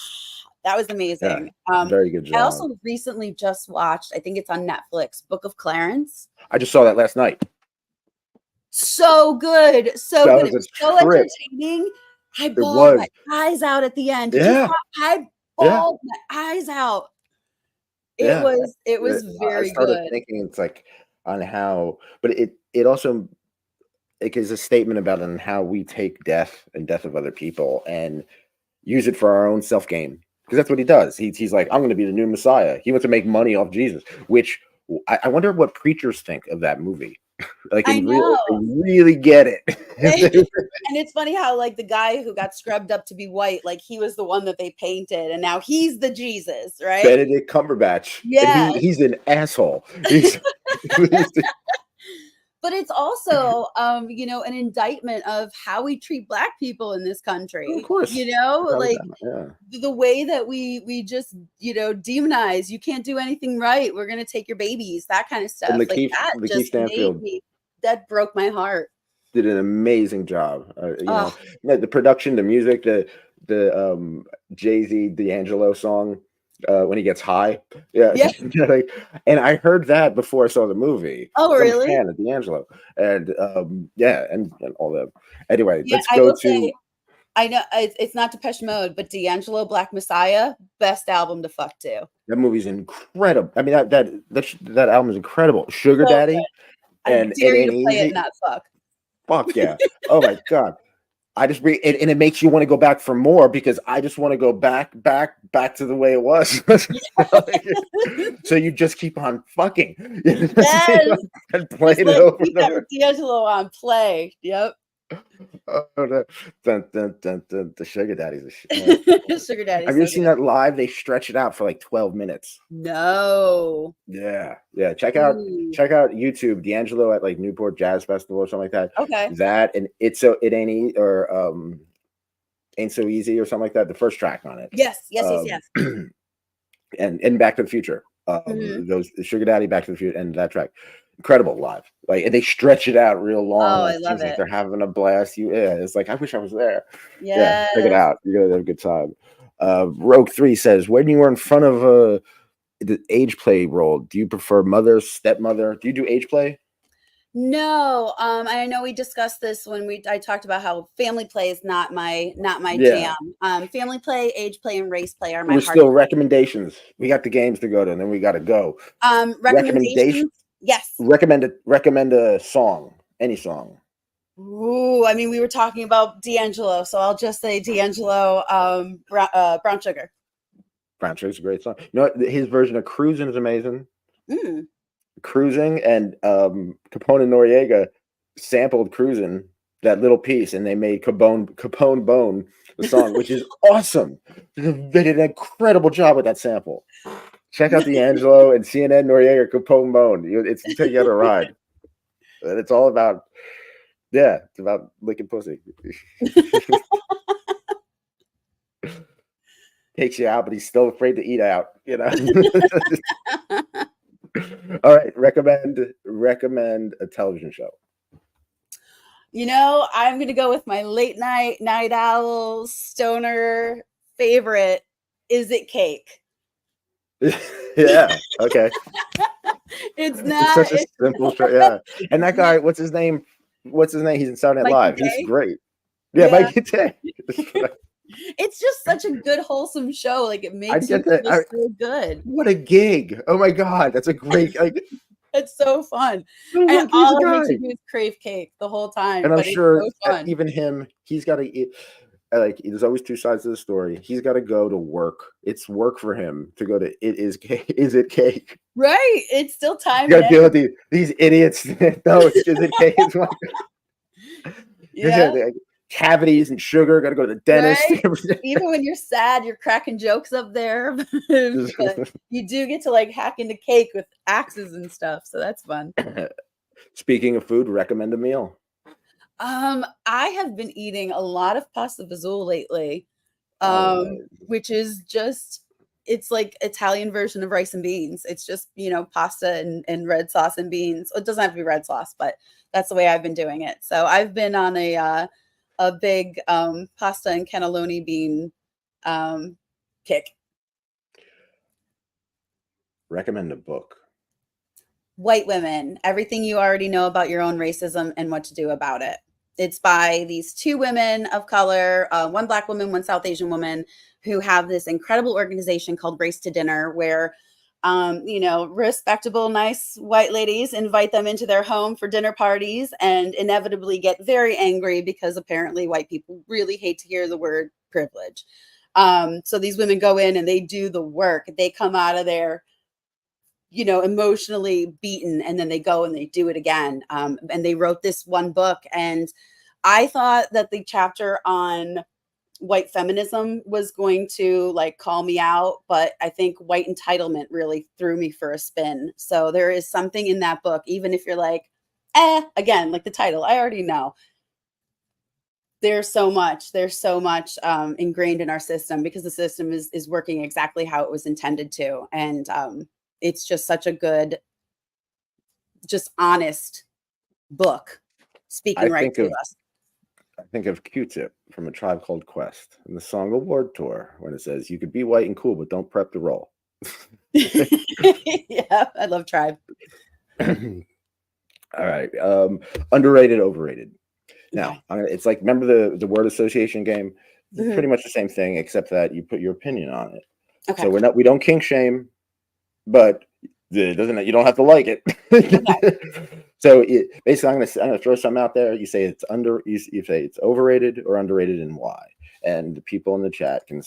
that was Yeah. amazing. Very good I job. also recently just watched, I think it's on Netflix, Book of Clarence. I just saw that last night. So good. So That good. was It a was so trip. entertaining. I It bawled my was. eyes out at the end. Did you? Yeah. I Yeah. bawled my eyes out. It Yeah. was I very started good. thinking it's like on how, but it also it gives a statement about on how we take death and death of other people and use it for our own self gain. Because that's what he does. He's like, I'm going to be the new Messiah. He wants to make money off Jesus, which I wonder what preachers think of that movie. Like I in real, if know. they really get it. And it's funny how like the guy who got scrubbed up to be white, like he was the one that they painted, and now he's the Jesus, right? Benedict Cumberbatch, and Yes. he's an asshole. But it's also an indictment of how we treat black people in this Of country. course, without a Like doubt, yeah. the way that we just demonize, you can't do anything right, we're gonna take your babies, that kind of And stuff, like that Lakeith just made Stanfield me, that broke my heart. did an amazing job. Oh The production, the music, the Jay-Z D'Angelo song when he gets high. Yeah. yeah. Like, and I heard that before I saw the movie Oh because I'm a really? fan of D'Angelo. And yeah, and all that. Anyway, Yeah, let's I go will to say, I know it's not Depeche Mode, but D'Angelo Black Messiah, best album to fuck to. that movie's incredible. I mean that album is incredible. Sugar So Daddy good. I and It dare you Ain't to play it and Easy. not fuck. Fuck yeah. Oh my God. I just and it makes you want to go back for more because I just want to go back to the way it was. So you just keep on fucking Yes. and Just playing it like over keep and that over. D'Angelo on play. Yep. Oh, no. Dun, dun, dun, dun, the sugar daddies. Sugar Daddy's Have you ever so seen good. that live? They stretch it out for like 12 minutes. No. Yeah, yeah. Check out Ooh. YouTube, D'Angelo at like Newport Jazz Festival or something like that. Okay. That and it ain't or Ain't So Easy or something like that. The first track on it. Yes. Yes. Yes. Um, Yes. and Back to the Future. Mhm. Those Sugar Daddy, Back to the Future, and that track, incredible live. Like, and they stretch it out real long. Oh, Like I love seems like it. they're having a blast. Yeah, it's like I wish I was there. Yeah, check it Yes. out. You're gonna have a good time. Rogue 3 says, when you were in front of the age play role, do you prefer mother, stepmother? Do you do age play? No. I know we discussed this when I talked about how family play is not my Yeah, jam. Family play, age play, and race play are my we're hard still play. recommendations. We got the games to go to, and then we got to go. Recommendation. Recommendations. Yes. Recommend a song, any song. Ooh, I mean, we were talking about D'Angelo, so I'll just say D'Angelo, Brown Sugar. Brown Sugar's a great song. You know what? His version of Cruising is amazing. Mm. Cruising and Capone and Noriega sampled Cruising, that little piece, and they made Capone Bone, the song, which is awesome. They did an incredible job with that sample. Check out D'Angelo and CNN Noriega Capone Bone. It's take you on a ride. And it's all about, yeah, it's about licking pussy. Takes you out, but he's still afraid to eat out, All right, recommend a television show. I'm gonna go with my late night owl stoner favorite. Is it Cake? Yeah. Okay. It's It's not such a simple show. Yeah. And that guy, not what's his name? He's in Saturday Night Mikey Live. He's Day. great. Yeah, Yeah. Mikey Day. It's just such a good wholesome show. Like it I'd makes you get that. feel so good. What a gig! Oh my god, that's a great. It's so fun. And Look, he's a all it makes guy, you do is crave cake the whole time, and I'm but it's sure so fun. even him, he's got to. Like, there's always two sides to the story. He's got to go to work. It's work for him to go to. It is cake. Is it cake? Right. It's still time You and got to deal with energy. these idiots. No, it's is it cake? It's like, Yeah. cavities and sugar. Got to go to the dentist. Right. Even when you're sad, you're cracking jokes up there. But you do get to like hack into cake with axes and stuff. So that's fun. Speaking of food, recommend a meal. I have been eating a lot of pasta fazool lately. Right. Which is just it's like Italian version of rice and beans. It's just, pasta and red sauce and beans. It doesn't have to be red sauce, but that's the way I've been doing it. So I've been on a big pasta and cannelloni bean kick. Recommend a book. White Women, Everything You Already Know About Your Own Racism and What to Do About It. It's by these two women of color, one Black woman, one South Asian woman, who have this incredible organization called Race to Dinner, where respectable, nice white ladies invite them into their home for dinner parties and inevitably get very angry because apparently white people really hate to hear the word privilege. So these women go in and they do the work. They come out of there emotionally beaten, and then they go and they do it again. And they wrote this one book, and I thought that the chapter on white feminism was going to like call me out, but I think white entitlement really threw me for a spin. So there is something in that book, even if you're like, again, like the title, I already know. There's so much ingrained in our system because the system is working exactly how it was intended to. And it's just such a good, just honest book speaking right to us. I think of Q-Tip from A Tribe Called Quest and the song Award Tour when it says, "You could be white and cool, but don't prep the roll." Yeah, I love Tribe. All right. Underrated, overrated. Now, it's like, remember the word association game? It's pretty much the same thing, except that you put your opinion on it. Okay. So we don't kink shame, but you don't have to like it. Okay. So basically, I'm gonna throw something out there. You say you say it's overrated or underrated, and why? And the people in the chat can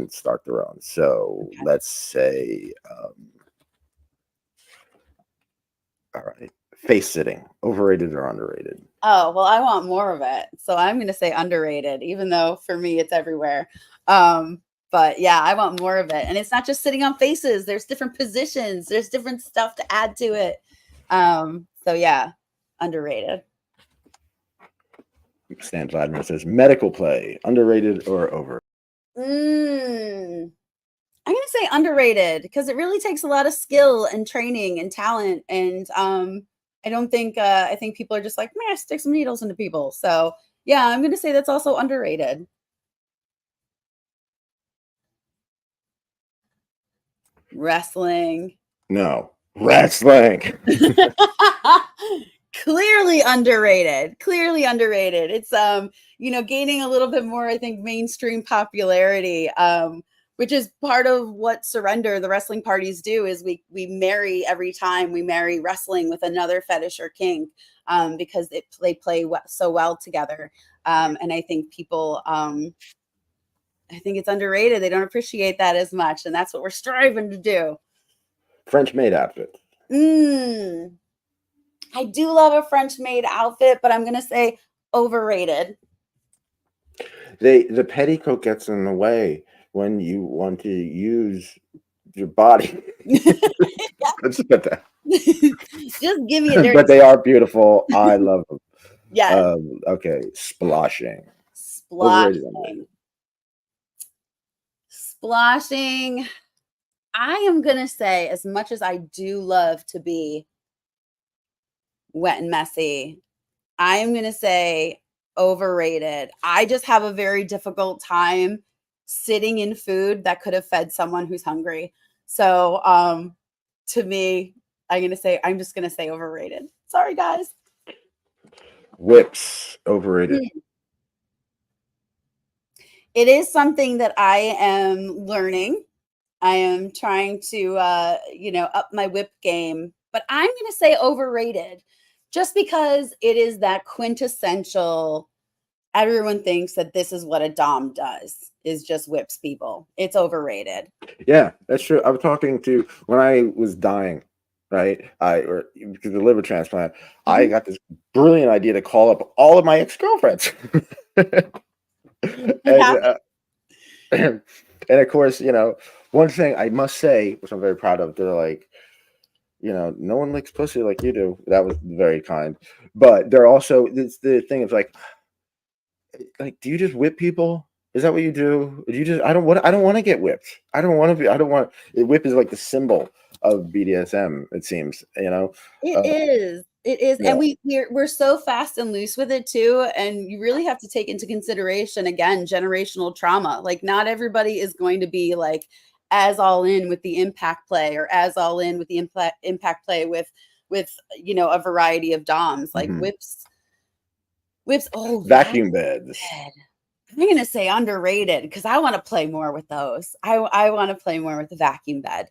start their own. So let's say, all right, face sitting, overrated or underrated? Oh, well, I want more of it, so I'm going to say underrated, even though for me it's everywhere. But yeah, I want more of it, and it's not just sitting on faces. There's different positions. There's different stuff to add to it. So yeah, underrated. Stan Vladimir says medical play, underrated or over? I'm going to say underrated because it really takes a lot of skill and training and talent. And I don't think, I think people are just like, man, stick some needles into people. So yeah, I'm going to say that's also underrated. Wrestling. No, wrestling. Clearly underrated. It's gaining a little bit more, I think, mainstream popularity, which is part of what Surrender, the wrestling parties, do. Is we marry every time we marry wrestling with another fetish or kink, because they play so well together. And I think people, I think it's underrated. They don't appreciate that as much, and that's what we're striving to do. French maid outfit. I do love a French maid outfit, but I'm going to say overrated. The petticoat gets in the way when you want to use your body. Just give me a dirty. But they are beautiful. I love them. Yeah. Okay. Splashing. Splashing. I am going to say, as much as I do love to be wet and messy, I am going to say overrated. I just have a very difficult time sitting in food that could have fed someone who's hungry. So, to me, I'm just going to say overrated. Sorry, guys. Whips, overrated. It is something that I am learning. I am trying to, up my whip game, but I'm going to say overrated just because it is that quintessential. Everyone thinks that this is what a Dom does, is just whips people. It's overrated. Yeah, that's true. I was talking to when I was dying, right? Or because of the liver transplant, I Mhm. got this brilliant idea to call up all of my ex-girlfriends. It and happened. and of course, one thing I must say, which I'm very proud of, they're like, no one licks pussy like you do. That was very kind. But they're also, it's the thing of like, do you just whip people? Is that what you do? Do you just? I don't want to get whipped. I don't want to be. I don't want. Whip is like the symbol of BDSM. It seems. It is. It is. Yeah. And we're so fast and loose with it too. And you really have to take into consideration again generational trauma. Like not everybody is going to be like as all in with the impact play or as all in with the impact play with a variety of DOMs. Like Mhm. whips, oh, Vacuum beds, vacuum. I'm gonna say underrated because I want to play more with those. I want to play more with the vacuum bed.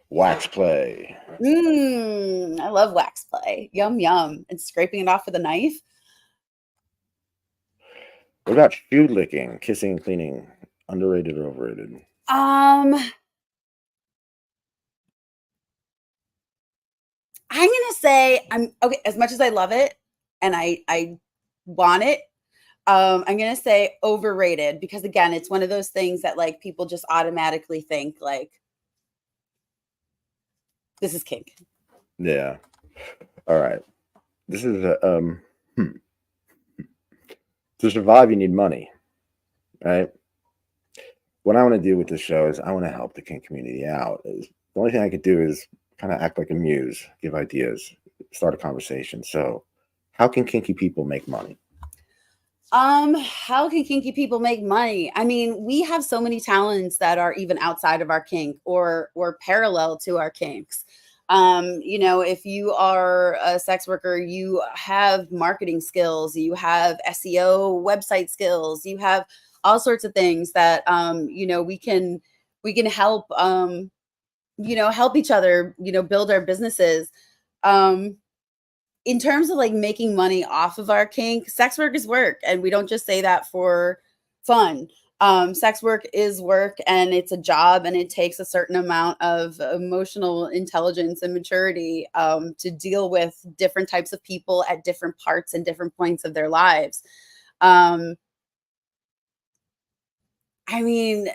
wax play. I love wax play. Yum yum. And scraping it off with a knife. What about shoe licking, kissing and cleaning? Underrated or overrated? Um, I'm gonna say I'm okay. As much as I love it and I want it, I'm gonna say overrated because again, it's one of those things that like people just automatically think like this is kink. Yeah. All right. This is to survive, you need money, right? What I want to do with this show is I want to help the kink community out. The only thing I could do is kind of act like a muse, give ideas, start a conversation. So, how can kinky people make money? How can kinky people make money? I mean, we have so many talents that are even outside of our kink or parallel to our kinks. If you are a sex worker, you have marketing skills, you have SEO website skills, you have all sorts of things that we can help each other, build our businesses. Um, in terms of like making money off of our kink, sex work is work, and we don't just say that for fun. Sex work is work, and it's a job, and it takes a certain amount of emotional intelligence and maturity to deal with different types of people at different parts and different points of their lives. Um, I mean,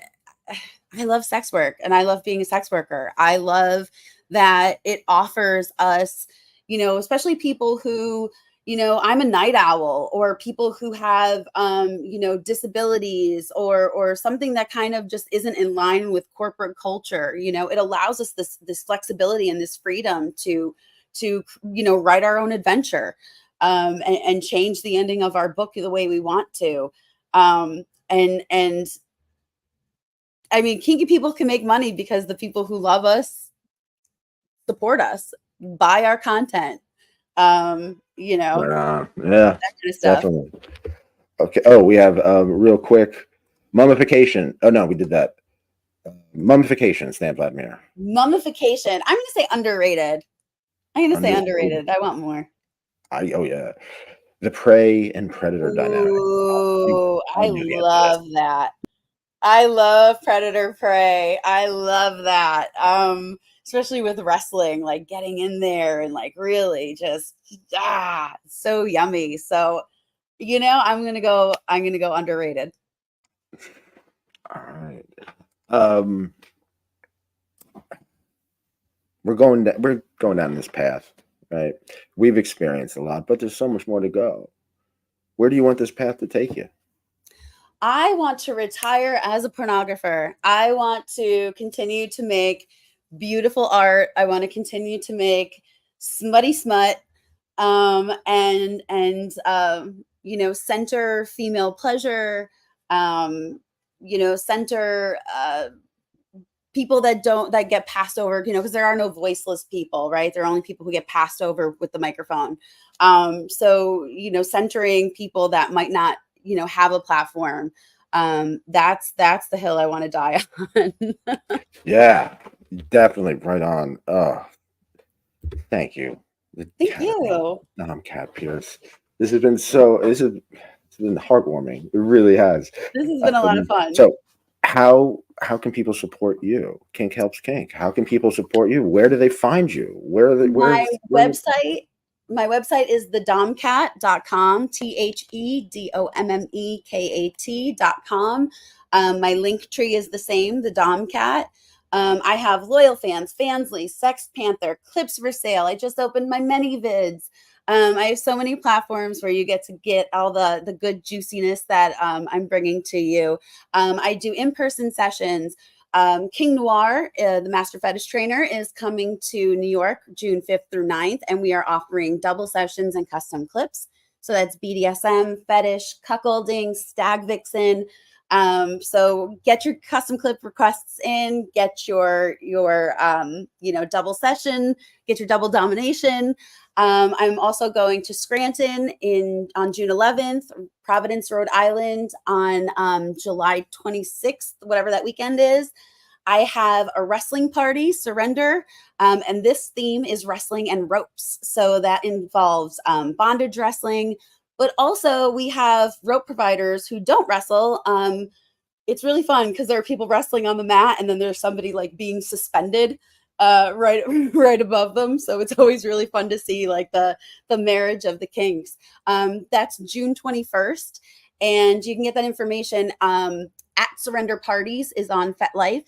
I love sex work and I love being a sex worker. I love that it offers us, especially people who, I'm a night owl or people who have, disabilities or something that kind of just isn't in line with corporate culture. It allows us this flexibility and this freedom to write our own adventure and change the ending of our book the way we want to. And I mean, kinky people can make money because the people who love us support us, buy our content, Yeah, that kind of stuff. definitely. Okay. Oh, we have real quick mummification. Oh no, we did that. Mummification, Stan Vladimir. Mummification. I'm going to say underrated. I'm going to say Underrated. underrated. I want more. Oh yeah, the prey and predator dynamic. Ooh, I I knew the answer to this. love that. I love predator prey. I love that. Especially with wrestling, like getting in there and like really just so yummy. So, I'm gonna go underrated. All right. Um, we're going down this path, right? We've experienced a lot, but there's so much more to go. Where do you want this path to take you? I want to retire as a pornographer. I want to continue to make beautiful art. I want to continue to make smutty smut, you know, center female pleasure, you know, center people that get passed over, you know, because there are no voiceless people, right? There are only people who get passed over with the microphone. So, you know, centering people that might not, you know, have a platform. That's the hill I want to die on. Yeah, definitely right on. Thank you. Thank you. Cat Pierce. This has been it's been heartwarming. It really has. This has been a lot of fun. So how can people support you? Kink helps Kink. How can people support you? Where do they find you? My website is thedomcat.com, TheDommekat.com. My link tree is the same, the Domcat. I have Loyal Fans, Fansly, Sex Panther, clips for sale. I just opened my many vids. I have so many platforms where you get to get all the good juiciness that I'm bringing to you. I do in-person sessions. King Noir, the master fetish trainer, is coming to New York June 5th through 9th, and we are offering double sessions and custom clips. So that's BDSM, fetish, cuckolding, stag vixen. So get your custom clip requests in, get your you know, double session, get your double domination. I'm also going to Scranton on June 11th, Providence, Rhode Island on July 26th, whatever that weekend is. I have a wrestling party, Surrender, and this theme is wrestling and ropes. So that involves bondage wrestling, but also we have rope providers who don't wrestle. It's really fun because there are people wrestling on the mat, and then there's somebody like being suspended right above them. So it's always really fun to see like the marriage of the kinks. That's June 21st, and you can get that information at Surrender Parties is on FetLife.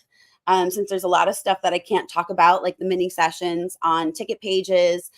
Since there's a lot of stuff that I can't talk about, like the mini sessions on ticket pages,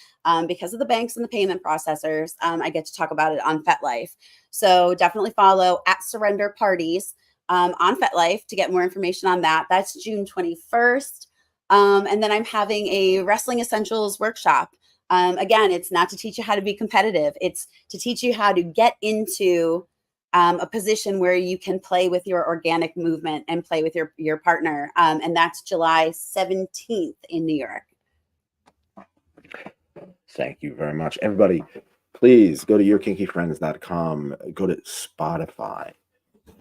because of the banks and the payment processors, I get to talk about it on FetLife. So definitely follow at Surrender Parties on FetLife to get more information on that. That's June 21st. And then I'm having a wrestling essentials workshop. Again, it's not to teach you how to be competitive. It's to teach you how to get into a position where you can play with your organic movement and play with your partner. And that's July 17th in New York. Thank you very much. Everybody, please go to yourkinkyfriends.com. Go to Spotify,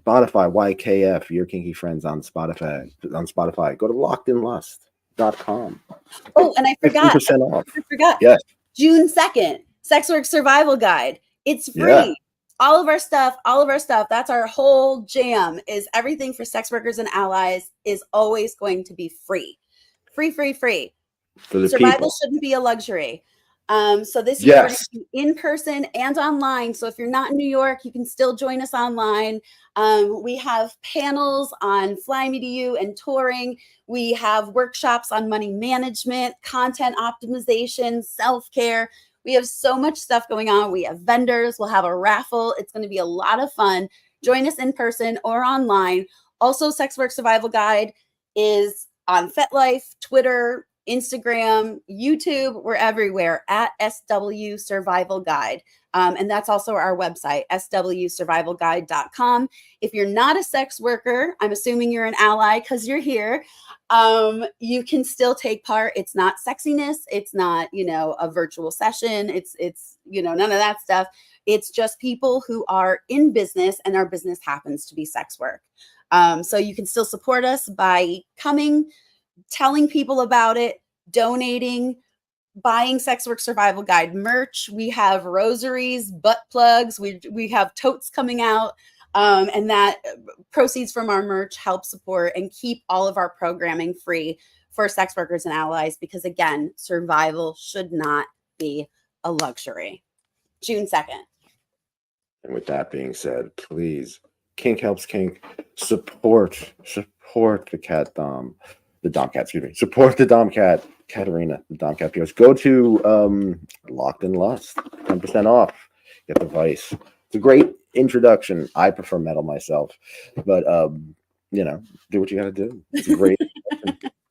YKF, Your Kinky Friends on Spotify. Go to lockedinlust.com. Oh, and I forgot. 15% off. I forgot. Yes. June 2nd, Sex Work Survival Guide. It's free. Yeah. All of our stuff, that's our whole jam, is everything for sex workers and allies is always going to be free. Free. For the Survival people. shouldn't be a luxury. So this year we're going to be in person and online. So if you're not in New York, you can still join us online. We have panels on Fly Me to You and touring. We have workshops on money management, content optimization, self-care. We have so much stuff going on. We have vendors. We'll have a raffle. It's going to be a lot of fun. Join us in person or online. Also, Sex Work Survival Guide is on FetLife, Twitter, Instagram, YouTube. We're everywhere at SW Survival Guide. And that's also our website, swsurvivalguide.com. If you're not a sex worker, I'm assuming you're an ally because you're here. You can still take part. It's not sexiness. It's not, you know, a virtual session. It's, you know, none of that stuff. It's just people who are in business, and our business happens to be sex work. So you can still support us by coming, telling people about it, donating, buying Sex Work Survival Guide merch. We have rosaries, butt plugs. We have totes coming out. And that proceeds from our merch help support and keep all of our programming free for sex workers and allies, because again, survival should not be a luxury. June 2nd. And with that being said, please, Kink helps Kink. Support the cat Dom. The Domcat, excuse me. Support the Domcat, Katarina, the Domcat Pierce. Go to Locked in Lust, 10% off. Get the Vice. It's a great introduction. I prefer metal myself, but do what you got to do. It's a great.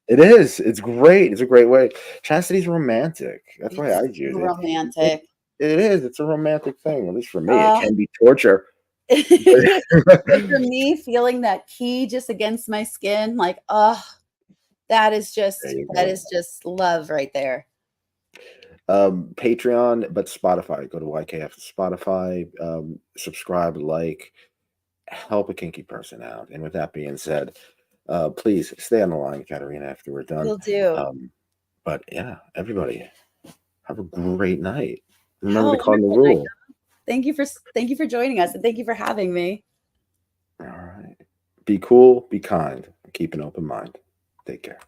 It is. It's great. It's a great way. Chastity's romantic. That's why I It's use it. It, romantic. it is. It's a romantic thing. At least for me, it Uh, can be torture. but for me, feeling that key just against my skin, like, oh, There you that go. is just love right there. Patreon, but Spotify. Go to YKF Spotify. Subscribe, like, help a kinky person out. And with that being said, please stay on the line, Katarina, after we're done. Will do. But yeah, everybody, have a great night. Have Remember a the cardinal wonderful night. rule. Thank you for joining us, and thank you for having me. All right. Be cool, be kind, keep an open mind. Take care.